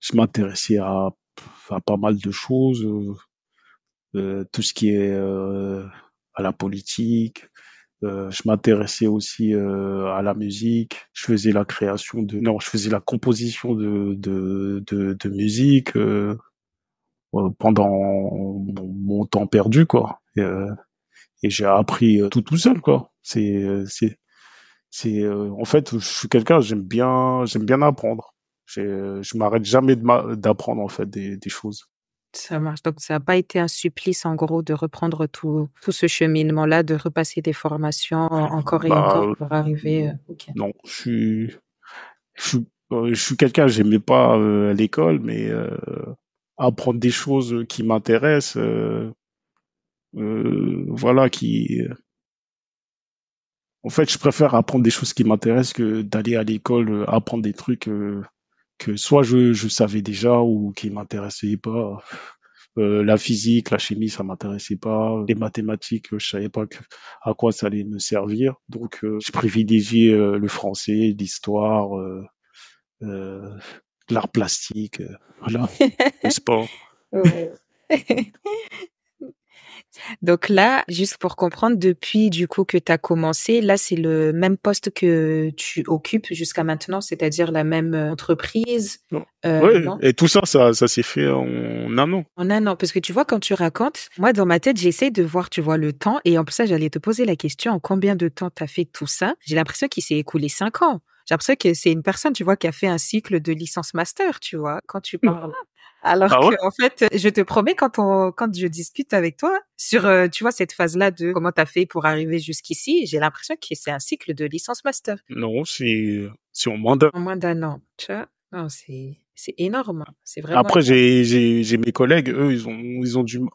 je m'intéressais à pas mal de choses, tout ce qui est à la politique. Je m'intéressais aussi à la musique. Je faisais la composition de musique pendant mon temps perdu, quoi. Et j'ai appris tout seul, quoi. En fait, je suis quelqu'un, j'aime bien apprendre. Je m'arrête jamais d'apprendre en fait des choses. Ça marche. Donc, ça n'a pas été un supplice, en gros, de reprendre tout ce cheminement-là, de repasser des formations encore et Bah encore pour arriver. Ok. non, je suis quelqu'un, j'aimais pas l'école, mais apprendre des choses qui m'intéressent, voilà, en fait, je préfère apprendre des choses qui m'intéressent que d'aller à l'école apprendre des trucs que soit je savais déjà ou qui m'intéressaient pas. La physique, la chimie, ça m'intéressait pas. Les mathématiques, je savais pas à quoi ça allait me servir. Donc, je privilégiais le français, l'histoire, euh, l'art plastique, voilà, le sport. Ouais. Donc là, juste pour comprendre, depuis du coup que tu as commencé, là, c'est le même poste que tu occupes jusqu'à maintenant, c'est-à-dire la même entreprise, Non. Ouais, non? et tout ça, ça s'est fait en un an. En un an, parce que tu vois, quand tu racontes, moi, dans ma tête, j'essaie de voir, tu vois, le temps. Et en plus, ça, j'allais te poser la question, en combien de temps tu as fait tout ça? J'ai l'impression qu'il s'est écoulé 5 ans. J'ai l'impression que c'est une personne, tu vois, qui a fait un cycle de licence master, tu vois, quand tu parles. Alors Ah que, ouais? en fait, je te promets, quand je discute avec toi sur, tu vois, cette phase-là de comment tu as fait pour arriver jusqu'ici, j'ai l'impression que c'est un cycle de licence master. Non, c'est en mandat. En moins d'un an, tu vois. Non, c'est énorme. C'est vraiment Après, énorme. j'ai mes collègues, eux,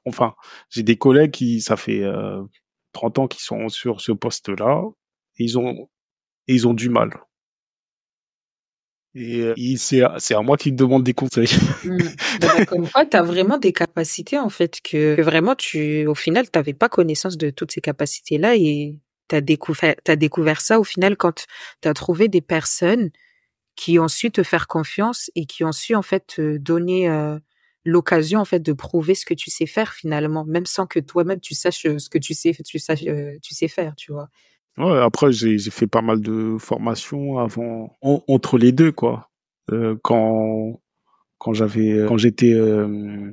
enfin, j'ai des collègues ça fait 30 ans qu'ils sont sur ce poste-là. Ils ont, ils ont du mal. Et c'est à moi qu'ils me demandent des conseils. Mmh. Bah, comme quoi, tu as vraiment des capacités, en fait, que vraiment au final, tu avais pas connaissance de toutes ces capacités-là et tu découvert ça, au final, quand tu as trouvé des personnes qui ont su te faire confiance et qui ont su, en fait, te donner, l'occasion, en fait, de prouver ce que tu sais faire, finalement, même sans que toi-même tu saches, ce que tu sais faire, tu vois? Ouais, après, j'ai fait pas mal de formations avant, entre les deux, quoi. Quand, quand j'étais,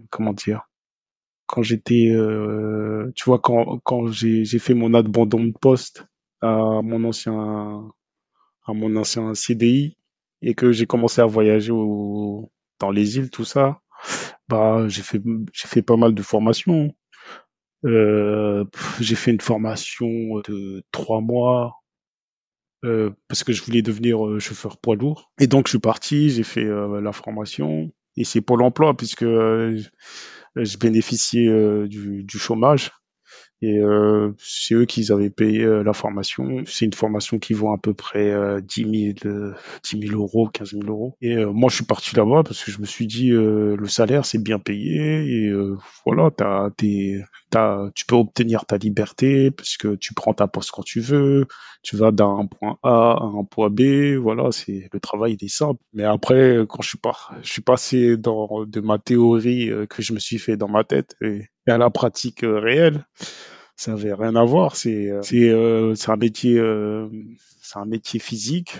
comment dire, quand j'étais, tu vois, quand j'ai fait mon abandon de poste à mon ancien, à mon ancien CDI et que j'ai commencé à voyager dans les îles, tout ça, bah, j'ai fait pas mal de formations. J'ai fait une formation de 3 mois parce que je voulais devenir chauffeur poids lourd. Et donc, je suis parti, j'ai fait la formation. Et c'est Pôle emploi puisque je bénéficiais du chômage. Et c'est eux qui avaient payé la formation. C'est une formation qui vaut à peu près 10 000 euros, 15 000 euros. Et moi, je suis parti là-bas parce que je me suis dit, le salaire, c'est bien payé. Et voilà, tu peux obtenir ta liberté parce que tu prends ta poste quand tu veux. Tu vas d'un point A à un point B. Voilà, le travail, il est simple. Mais après, quand je suis passé de ma théorie que je me suis fait dans ma tête et à la pratique réelle, ça avait rien à voir. C'est un métier physique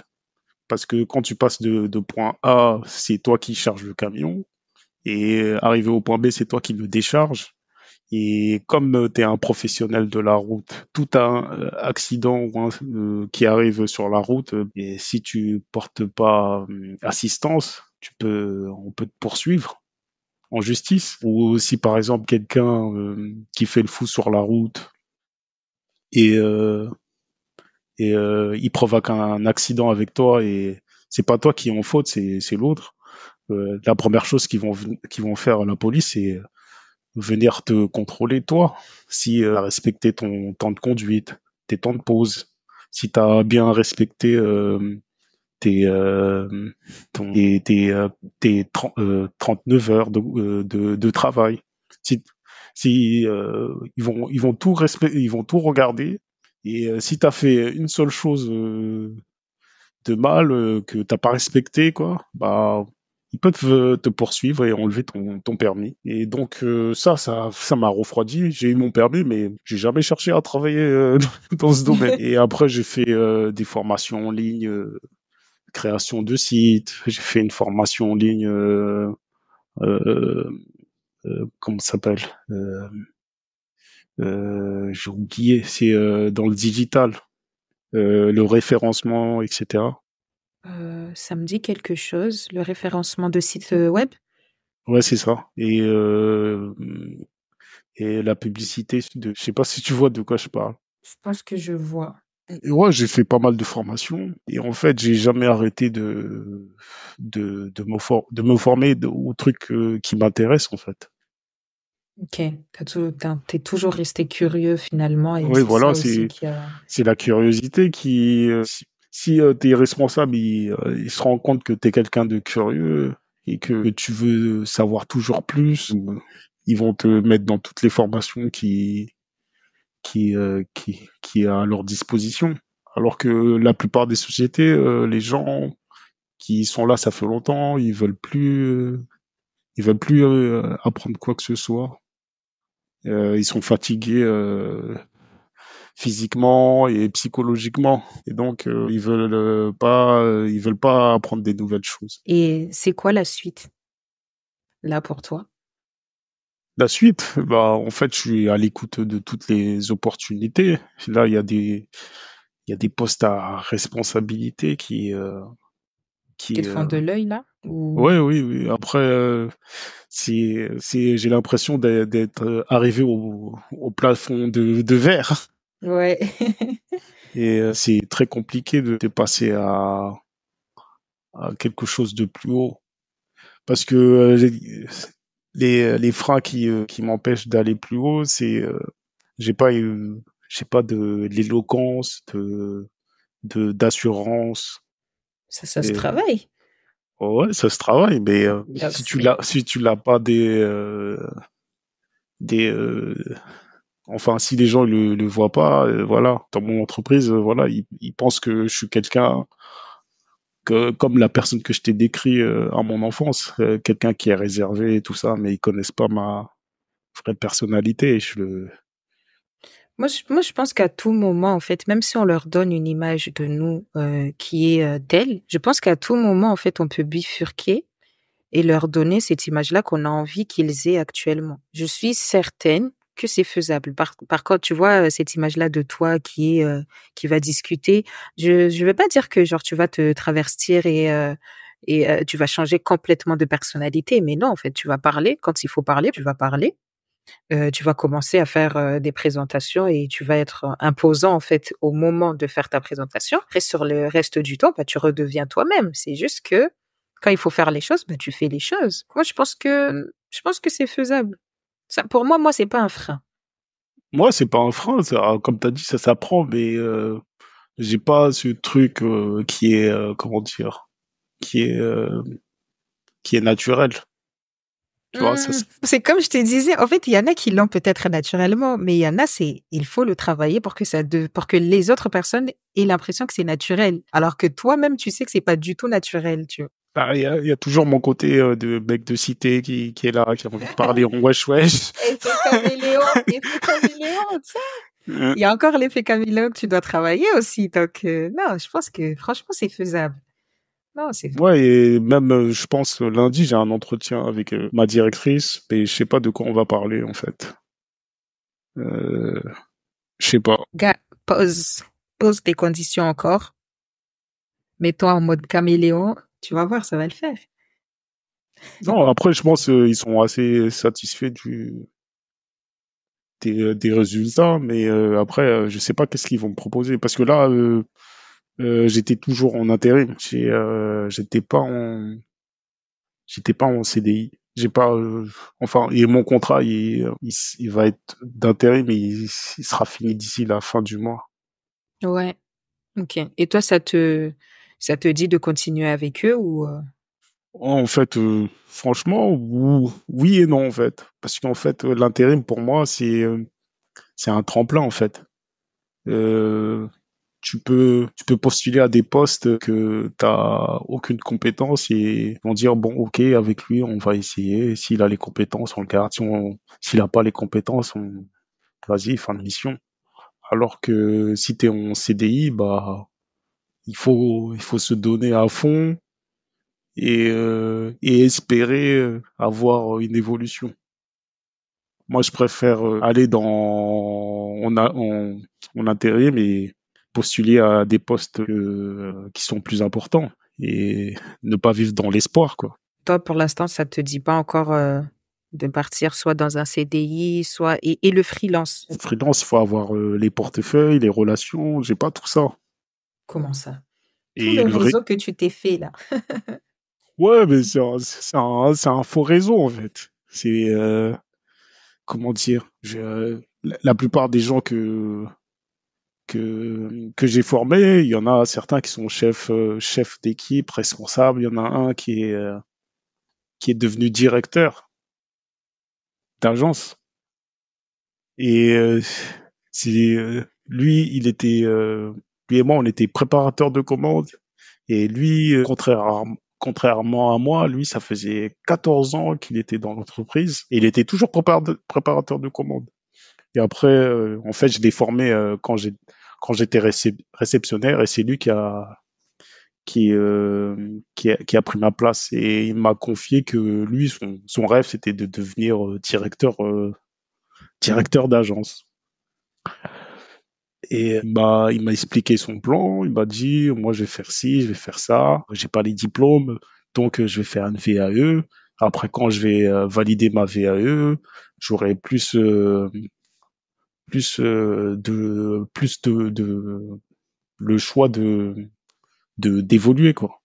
parce que quand tu passes de point A, c'est toi qui charges le camion et arrivé au point B, c'est toi qui le décharges. Et comme tu es un professionnel de la route, tout un accident qui arrive sur la route, et si tu portes pas assistance, on peut te poursuivre en justice. Ou si par exemple quelqu'un qui fait le fou sur la route et il provoque un accident avec toi et c'est pas toi qui est en faute, c'est l'autre. La première chose qu'ils vont faire à la police, c'est venir te contrôler toi, si tu as respecté ton temps de conduite, tes temps de pause, si tu as bien respecté tes, tes 39 heures de travail. Si, ils vont tout regarder. Et si tu as fait une seule chose de mal que t'as pas respecté, quoi, bah ils peuvent te poursuivre et enlever ton permis. Et donc ça m'a refroidi. J'ai eu mon permis, mais j'ai jamais cherché à travailler dans ce domaine. Et après j'ai fait des formations en ligne, création de sites. J'ai fait une formation en ligne, euh, comment ça s'appelle j'ai oublié. C'est dans le digital, le référencement, etc. Ça me dit quelque chose, le référencement de sites web. Ouais, c'est ça. Et la publicité je sais pas si tu vois de quoi je parle. Je pense que je vois. Et ouais, j'ai fait pas mal de formations et en fait, j'ai jamais arrêté de me former aux trucs qui m'intéressent en fait. Ok, t'es toujours resté curieux finalement et Oui, c'est voilà, ça aussi qui a... c'est la curiosité qui si tes responsables ils se rendent compte que tu es quelqu'un de curieux et que tu veux savoir toujours plus, ils vont te mettre dans toutes les formations qui est à leur disposition. Alors que la plupart des sociétés, les gens qui sont là, ça fait longtemps, ils veulent plus apprendre quoi que ce soit. Ils sont fatigués physiquement et psychologiquement, et donc ils veulent pas apprendre des nouvelles choses. Et c'est quoi la suite là pour toi? La suite, bah en fait, je suis à l'écoute de toutes les opportunités. Là, il y a des postes à responsabilité Qui qui te font de l'œil là? Ou... ouais, oui, oui. Après, j'ai l'impression d'être arrivé au plafond de verre. Ouais. Et c'est très compliqué de passer à quelque chose de plus haut. Parce que les freins qui m'empêchent d'aller plus haut, j'ai pas eu, j'ai pas de l'éloquence, d'assurance. Ça se Et, travaille. ouais, ça se travaille, mais Ah, c'est- si tu l'as pas des enfin, si les gens le voient pas, voilà, dans mon entreprise, voilà, ils pensent que je suis quelqu'un comme la personne que je t'ai décrit à mon enfance, quelqu'un qui est réservé et tout ça, mais ils connaissent pas ma vraie personnalité. moi, je pense qu'à tout moment, en fait, même si on leur donne une image de nous qui est telle, je pense qu'à tout moment, en fait, on peut bifurquer et leur donner cette image-là qu'on a envie qu'ils aient actuellement. Je suis certaine que c'est faisable. Par contre, tu vois, cette image-là de toi qui va discuter, je vais pas dire que genre tu vas te travestir et tu vas changer complètement de personnalité, mais non, en fait, tu vas parler quand il faut parler, tu vas parler. Tu vas commencer à faire des présentations et tu vas être imposant en fait au moment de faire ta présentation. Après, sur le reste du temps, bah, tu redeviens toi-même. C'est juste que quand il faut faire les choses, bah, tu fais les choses. Moi, je pense que c'est faisable. Ça, pour moi, c'est pas un frein. Moi, c'est pas un frein, ça, comme t'as dit, ça s'apprend, mais j'ai pas ce truc qui est, comment dire, qui est, euh, qui est naturel. Tu vois, C'est comme je te disais, en fait, il y en a qui l'ont peut-être naturellement, mais il y en a, il faut le travailler pour que pour que les autres personnes aient l'impression que c'est naturel. Alors que toi-même, tu sais que c'est pas du tout naturel, tu vois. bah, il y a toujours mon côté de mec de cité qui est là, qui a envie de parler en wesh wesh. Effet caméléon, ça. Euh, Il y a encore l'effet caméléon que tu dois travailler aussi. Donc, non, je pense que franchement, c'est faisable. Non, c'est Ouais, et même, je pense, lundi, j'ai un entretien avec ma directrice, mais je sais pas de quoi on va parler, en fait. Euh, je sais pas. gars, pose, pose tes conditions encore. Mets-toi en mode caméléon. Tu vas voir, ça va le faire. Non, après, je pense ils sont assez satisfaits des résultats, mais après, je sais pas qu'est-ce qu'ils vont me proposer, parce que là, j'étais toujours en intérim. J'étais pas en CDI. J'ai pas, enfin, et mon contrat, il va être d'intérim, mais il sera fini d'ici la fin du mois. Ouais. Ok. Et toi, ça te dit de continuer avec eux ou En fait, franchement, oui et non, en fait. Parce qu'en fait, l'intérim, pour moi, c'est un tremplin, en fait. Euh, tu peux postuler à des postes que t'as aucune compétence et ils vont dire, bon, ok, avec lui, on va essayer. S'il a les compétences, on le garde. S'il a pas les compétences, vas-y, fin de mission. Alors que si t'es en CDI, bah, il faut se donner à fond et espérer avoir une évolution. Moi, je préfère aller en intérim et postuler à des postes qui sont plus importants et ne pas vivre dans l'espoir, quoi. toi, pour l'instant, ça te dit pas encore de partir soit dans un CDI, soit et le freelance. En freelance, il faut avoir les portefeuilles, les relations. J'ai pas tout ça. Comment ça? Tout Et le le ré... réseau que tu t'es fait là. Ouais, mais c'est un faux réseau en fait. C'est comment dire, la plupart des gens que j'ai formés, il y en a certains qui sont chefs d'équipe, responsables. Il y en a un qui est devenu directeur d'agence. Et lui, lui et moi, on était préparateurs de commandes. Et lui, contrairement à moi, lui, ça faisait 14 ans qu'il était dans l'entreprise. Et il était toujours préparateur de commandes. Et après, en fait, je l'ai formé quand j'étais réceptionnaire et c'est lui qui a pris ma place. Et il m'a confié que lui, son rêve, c'était de devenir directeur d'agence. Et bah, il m'a expliqué son plan. Il m'a dit, moi, je vais faire ci, je vais faire ça. J'ai pas les diplômes, donc je vais faire une VAE. Après, quand je vais valider ma VAE, j'aurai plus de le choix d'évoluer, quoi.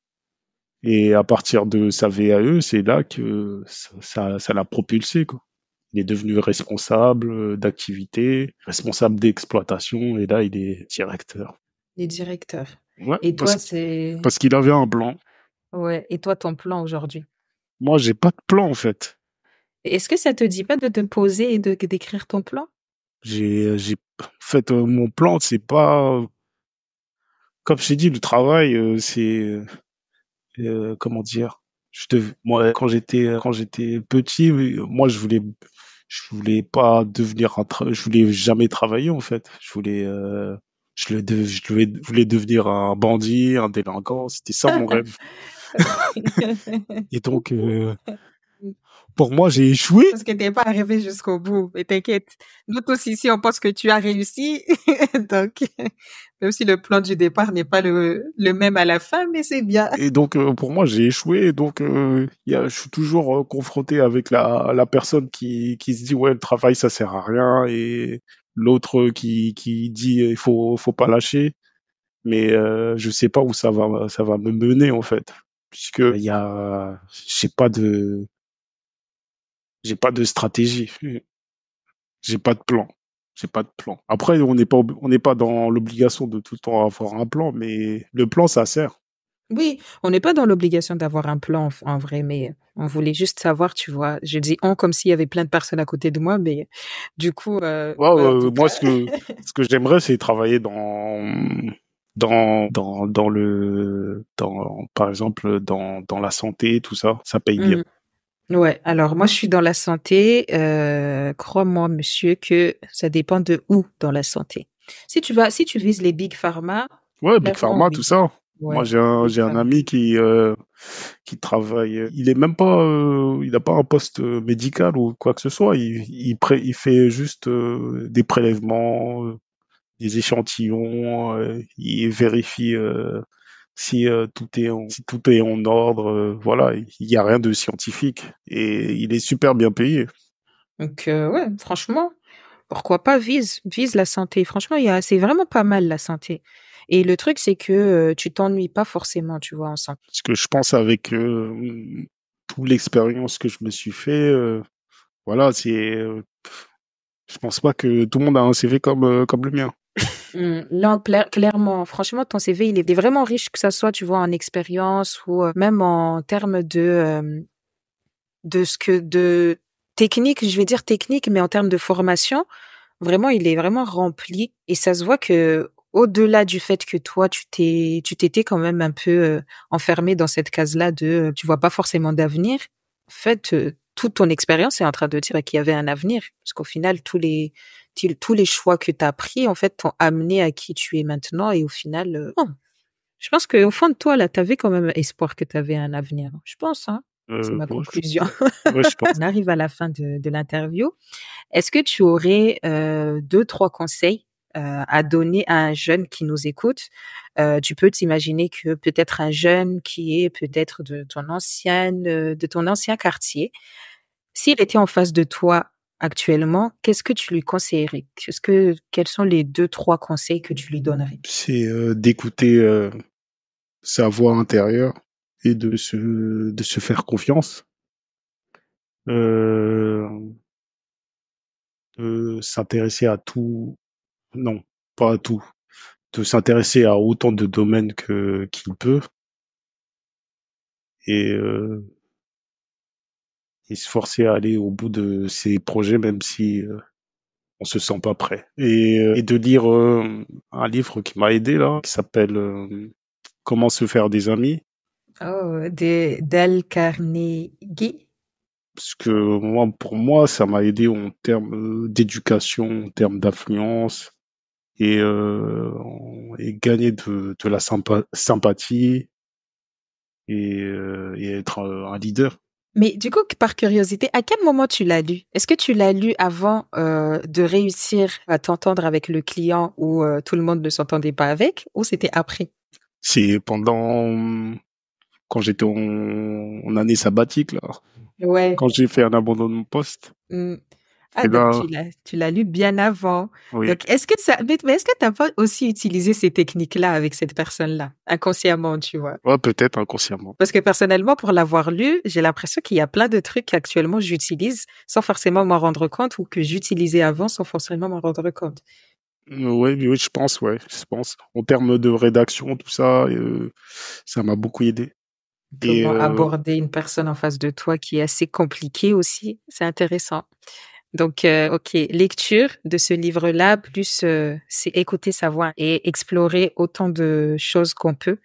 Et à partir de sa VAE, c'est là que ça l'a propulsé, quoi. Il est devenu responsable d'activité, responsable d'exploitation, et là, il est directeur. Les directeurs. Ouais, Et toi, c'est parce qu'il avait un plan. ouais. Et toi, ton plan aujourd'hui. Moi, j'ai pas de plan, en fait. Est-ce que ça te dit pas de te poser et de d'écrire ton plan? En fait, mon plan, c'est pas, comme je t'ai dit, le travail, c'est, comment dire, moi, quand j'étais petit, oui, moi, je voulais pas devenir je voulais jamais travailler, en fait. Voulais devenir un bandit, un délinquant. C'était ça mon rêve. Et donc, pour moi, j'ai échoué. Parce que t'es pas arrivé jusqu'au bout. Mais t'inquiète. Nous tous ici, on pense que tu as réussi. Donc, même si le plan du départ n'est pas le même à la fin, mais c'est bien. Et donc, pour moi, j'ai échoué. Et donc, je suis toujours confronté avec la personne qui se dit, ouais, le travail, ça sert à rien. Et l'autre qui dit, faut pas lâcher. Mais je sais pas où ça va me mener, en fait. Puisque j'ai pas de stratégie. J'ai pas de plan. J'ai pas de plan. Après, on n'est pas dans l'obligation de tout le temps avoir un plan, mais le plan, ça sert. Oui, on n'est pas dans l'obligation d'avoir un plan en vrai, mais on voulait juste savoir, tu vois. Je dis on comme s'il y avait plein de personnes à côté de moi, mais du coup, Ouais, ouais, en tout moi, cas. ce que j'aimerais, c'est travailler par exemple, dans la santé, tout ça. Ça paye bien. Mm. Ouais, alors moi je suis dans la santé. Crois-moi, monsieur, que ça dépend de où dans la santé. Si tu vises les big pharma, Ouais, Big clairement Pharma, tout oui. ça. Moi, Ouais, big j'ai un pharma. ami qui travaille. Il est même pas, il n'a pas un poste médical ou quoi que ce soit. Il fait juste des prélèvements, des échantillons. Il vérifie si tout est en ordre. Voilà, il n'y a rien de scientifique et il est super bien payé. Donc ouais, franchement, pourquoi pas vise la santé. Franchement, c'est vraiment pas mal la santé. Et le truc c'est que tu t'ennuies pas forcément, tu vois, en santé. Parce que je pense avec toute l'expérience que je me suis fait, voilà, je pense pas que tout le monde a un CV comme le mien. Non, clairement, franchement, ton CV, il est vraiment riche, que ça soit, tu vois, en expérience ou même en termes de technique, je vais dire technique, mais en termes de formation, vraiment, il est vraiment rempli et ça se voit que au-delà du fait que toi, tu t'étais quand même un peu enfermé dans cette case-là de tu vois pas forcément d'avenir. En fait, toute ton expérience est en train de dire qu'il y avait un avenir parce qu'au final, tous les choix que tu as pris, en fait, t'ont amené à qui tu es maintenant et au final, bon, je pense qu'au fond de toi, là, tu avais quand même espoir que tu avais un avenir. Je pense, hein. C'est ma Ouais, conclusion. ouais, je pense. On arrive à la fin de l'interview. Est-ce que tu aurais deux, trois conseils à donner à un jeune qui nous écoute? Tu peux t'imaginer que peut-être un jeune qui est peut-être de ton ancien quartier, s'il était en face de toi actuellement, qu'est-ce que tu lui conseillerais? Quels sont les deux, trois conseils que tu lui donnerais? C'est d'écouter sa voix intérieure et de se faire confiance. Euh, de s'intéresser à tout, non, pas à tout, de s'intéresser à autant de domaines que qu'il peut et, euh, et se forcer à aller au bout de ses projets même si on se sent pas prêt. Et de lire un livre qui m'a aidé là, qui s'appelle Comment se faire des amis. Oh, Dale Carnegie. Parce que moi, pour moi, ça m'a aidé en termes d'éducation, en termes d'influence et gagner de la sympathie et être un leader. Mais du coup, par curiosité, à quel moment tu l'as lu? Est-ce que tu l'as lu avant de réussir à t'entendre avec le client où tout le monde ne s'entendait pas avec, ou c'était après? C'est quand j'étais en année sabbatique là, Ouais. quand j'ai fait un abandon de mon poste. Mm. Ah, Et donc là, tu l'as lu bien avant. oui, Donc, mais est-ce que t'as pas aussi utilisé ces techniques-là avec cette personne-là, inconsciemment, tu vois? ouais, peut-être inconsciemment. Parce que personnellement, pour l'avoir lu, j'ai l'impression qu'il y a plein de trucs qu'actuellement j'utilise sans forcément m'en rendre compte ou que j'utilisais avant sans forcément m'en rendre compte. Oui, oui, je pense, ouais, je pense. En termes de rédaction, tout ça, ça m'a beaucoup aidé. Et Comment aborder une personne en face de toi qui est assez compliquée aussi, c'est intéressant. Donc, ok, lecture de ce livre-là, plus c'est écouter sa voix et explorer autant de choses qu'on peut,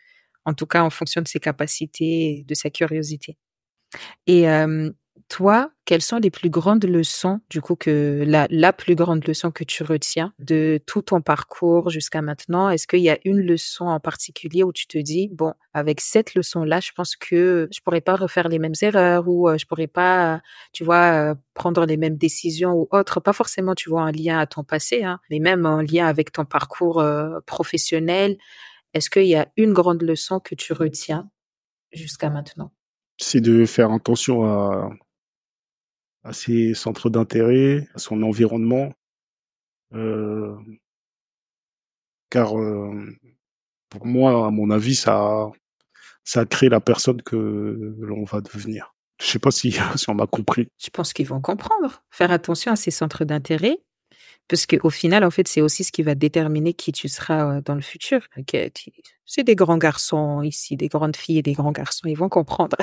en tout cas en fonction de ses capacités et de sa curiosité. Et toi, quelles sont les plus grandes leçons, du coup, la plus grande leçon que tu retiens de tout ton parcours jusqu'à maintenant? Est-ce qu'il y a une leçon en particulier où tu te dis, bon, avec cette leçon-là, je pense que je pourrais pas refaire les mêmes erreurs ou je pourrais pas, tu vois, prendre les mêmes décisions ou autres, pas forcément, tu vois, en lien à ton passé, hein, mais même en lien avec ton parcours professionnel. Est-ce qu'il y a une grande leçon que tu retiens jusqu'à maintenant? c'est de faire attention à ses centres d'intérêt, à son environnement, euh, car pour moi, à mon avis, ça crée la personne que l'on va devenir. Je sais pas si, si on m'a compris. Je pense qu'ils vont comprendre. Faire attention à ces centres d'intérêt. Parce qu'au final, en fait, c'est aussi ce qui va déterminer qui tu seras dans le futur. Ok, c'est des grands garçons ici, des grandes filles et des grands garçons, ils vont comprendre.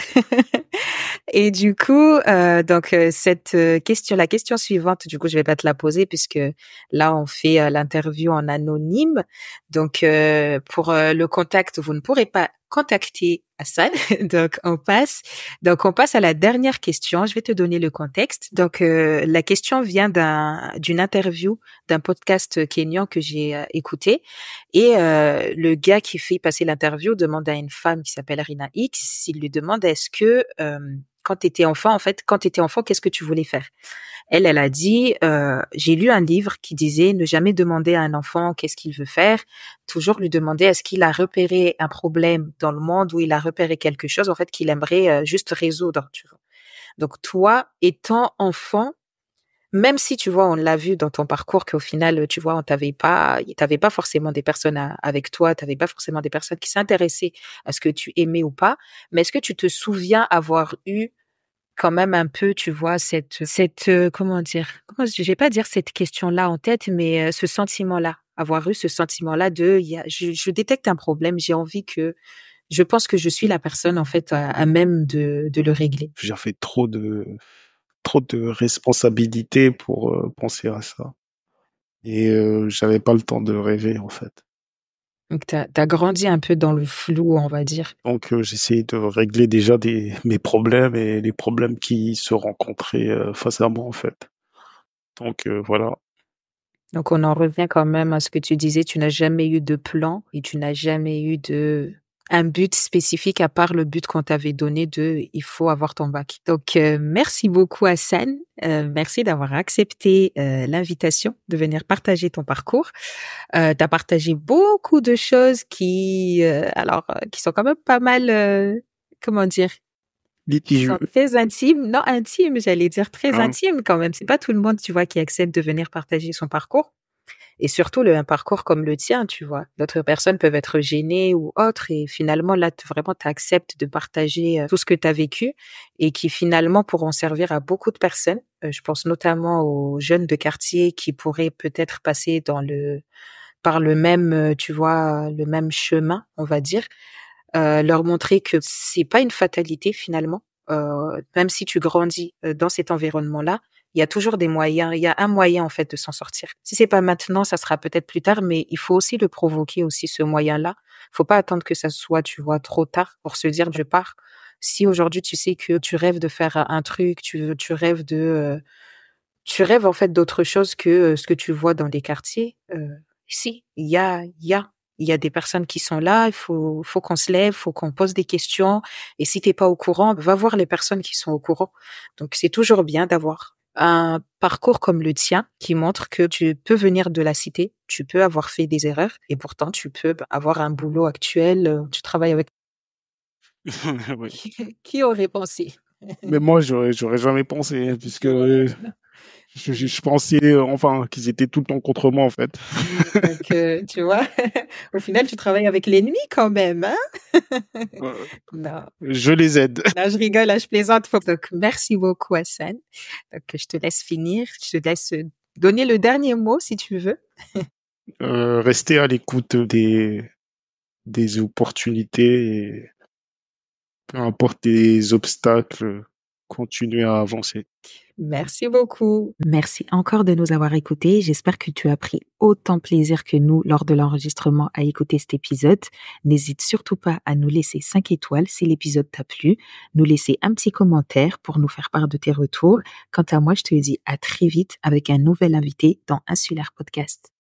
Et du coup, cette question, la question suivante, du coup, je vais pas te la poser puisque là, on fait l'interview en anonyme. Donc, pour le contact, vous ne pourrez pas contacter Hassan. Donc, on passe à la dernière question. Je vais te donner le contexte. Donc, la question vient d'une interview d'un podcast kényan que j'ai écouté. Et le gars qui fait passer l'interview demande à une femme qui s'appelle Rina X, il lui demande est-ce que quand tu étais enfant, qu'est-ce que tu voulais faire? Elle a dit, j'ai lu un livre qui disait ne jamais demander à un enfant qu'est-ce qu'il veut faire, toujours lui demander est-ce qu'il a repéré un problème dans le monde ou il a repéré quelque chose en fait qu'il aimerait juste résoudre, tu vois. Donc toi, étant enfant, même si tu vois, on l'a vu dans ton parcours qu'au final, tu vois, t'avais pas forcément des personnes avec toi, t'avais pas forcément des personnes qui s'intéressaient à ce que tu aimais ou pas. Mais est-ce que tu te souviens avoir eu quand même un peu, tu vois, comment dire, je vais pas dire cette question-là en tête, mais ce sentiment-là, avoir eu ce sentiment-là je détecte un problème, je pense que je suis la personne en fait à même de le régler. J'ai fait trop de responsabilités pour penser à ça. Et j'avais pas le temps de rêver, en fait. Donc t'as grandi un peu dans le flou, on va dire. Donc j'essayais de régler déjà mes problèmes et les problèmes qui se rencontraient face à moi, en fait. Donc voilà. Donc, on en revient quand même à ce que tu disais, tu n'as jamais eu de plan et tu n'as jamais eu un but spécifique à part le but qu'on t'avait donné il faut avoir ton bac. Donc, merci beaucoup Hassan. Merci d'avoir accepté l'invitation de venir partager ton parcours. Tu as partagé beaucoup de choses qui sont quand même pas mal, comment dire, qui Litigieux. sont très intimes. Non, intimes, j'allais dire très Hein. intimes quand même. C'est pas tout le monde, tu vois, qui accepte de venir partager son parcours. Et surtout, un parcours comme le tien, tu vois. D'autres personnes peuvent être gênées ou autres. Et finalement, là, vraiment, tu acceptes de partager tout ce que tu as vécu et qui finalement pourront servir à beaucoup de personnes. Je pense notamment aux jeunes de quartier qui pourraient peut-être passer par le même, tu vois, le même chemin, on va dire. Leur montrer que c'est pas une fatalité finalement. Même si tu grandis dans cet environnement-là, il y a toujours des moyens. Il y a un moyen en fait de s'en sortir. Si c'est pas maintenant, ça sera peut-être plus tard, mais il faut aussi le provoquer aussi ce moyen-là. Faut pas attendre que ça soit, tu vois, trop tard pour se dire je pars. Si aujourd'hui tu sais que tu rêves de faire un truc, tu rêves en fait d'autre chose que ce que tu vois dans les quartiers. Si, il y a des personnes qui sont là. Il faut qu'on se lève, faut qu'on pose des questions. Et si t'es pas au courant, va voir les personnes qui sont au courant. Donc c'est toujours bien d'avoir un parcours comme le tien qui montre que tu peux venir de la cité, tu peux avoir fait des erreurs et pourtant tu peux avoir un boulot actuel. Tu travailles avec Oui. qui aurait pensé? Mais moi, j'aurais jamais pensé, hein, puisque je pensais, enfin, qu'ils étaient tout le temps contre moi, en fait. Donc, tu vois, au final, tu travailles avec l'ennemi quand même, hein? Euh, Non, je les aide. là, je rigole, là, je plaisante. Donc, merci beaucoup, Hassan. Donc, je te laisse finir. Je te laisse donner le dernier mot si tu veux. Rester à l'écoute des opportunités et peu importe les obstacles, continuer à avancer. Merci beaucoup. Merci encore de nous avoir écoutés. J'espère que tu as pris autant plaisir que nous lors de l'enregistrement à écouter cet épisode. N'hésite surtout pas à nous laisser 5 étoiles si l'épisode t'a plu, nous laisser un petit commentaire pour nous faire part de tes retours. Quant à moi, je te dis à très vite avec un nouvel invité dans Insulaire Podcast.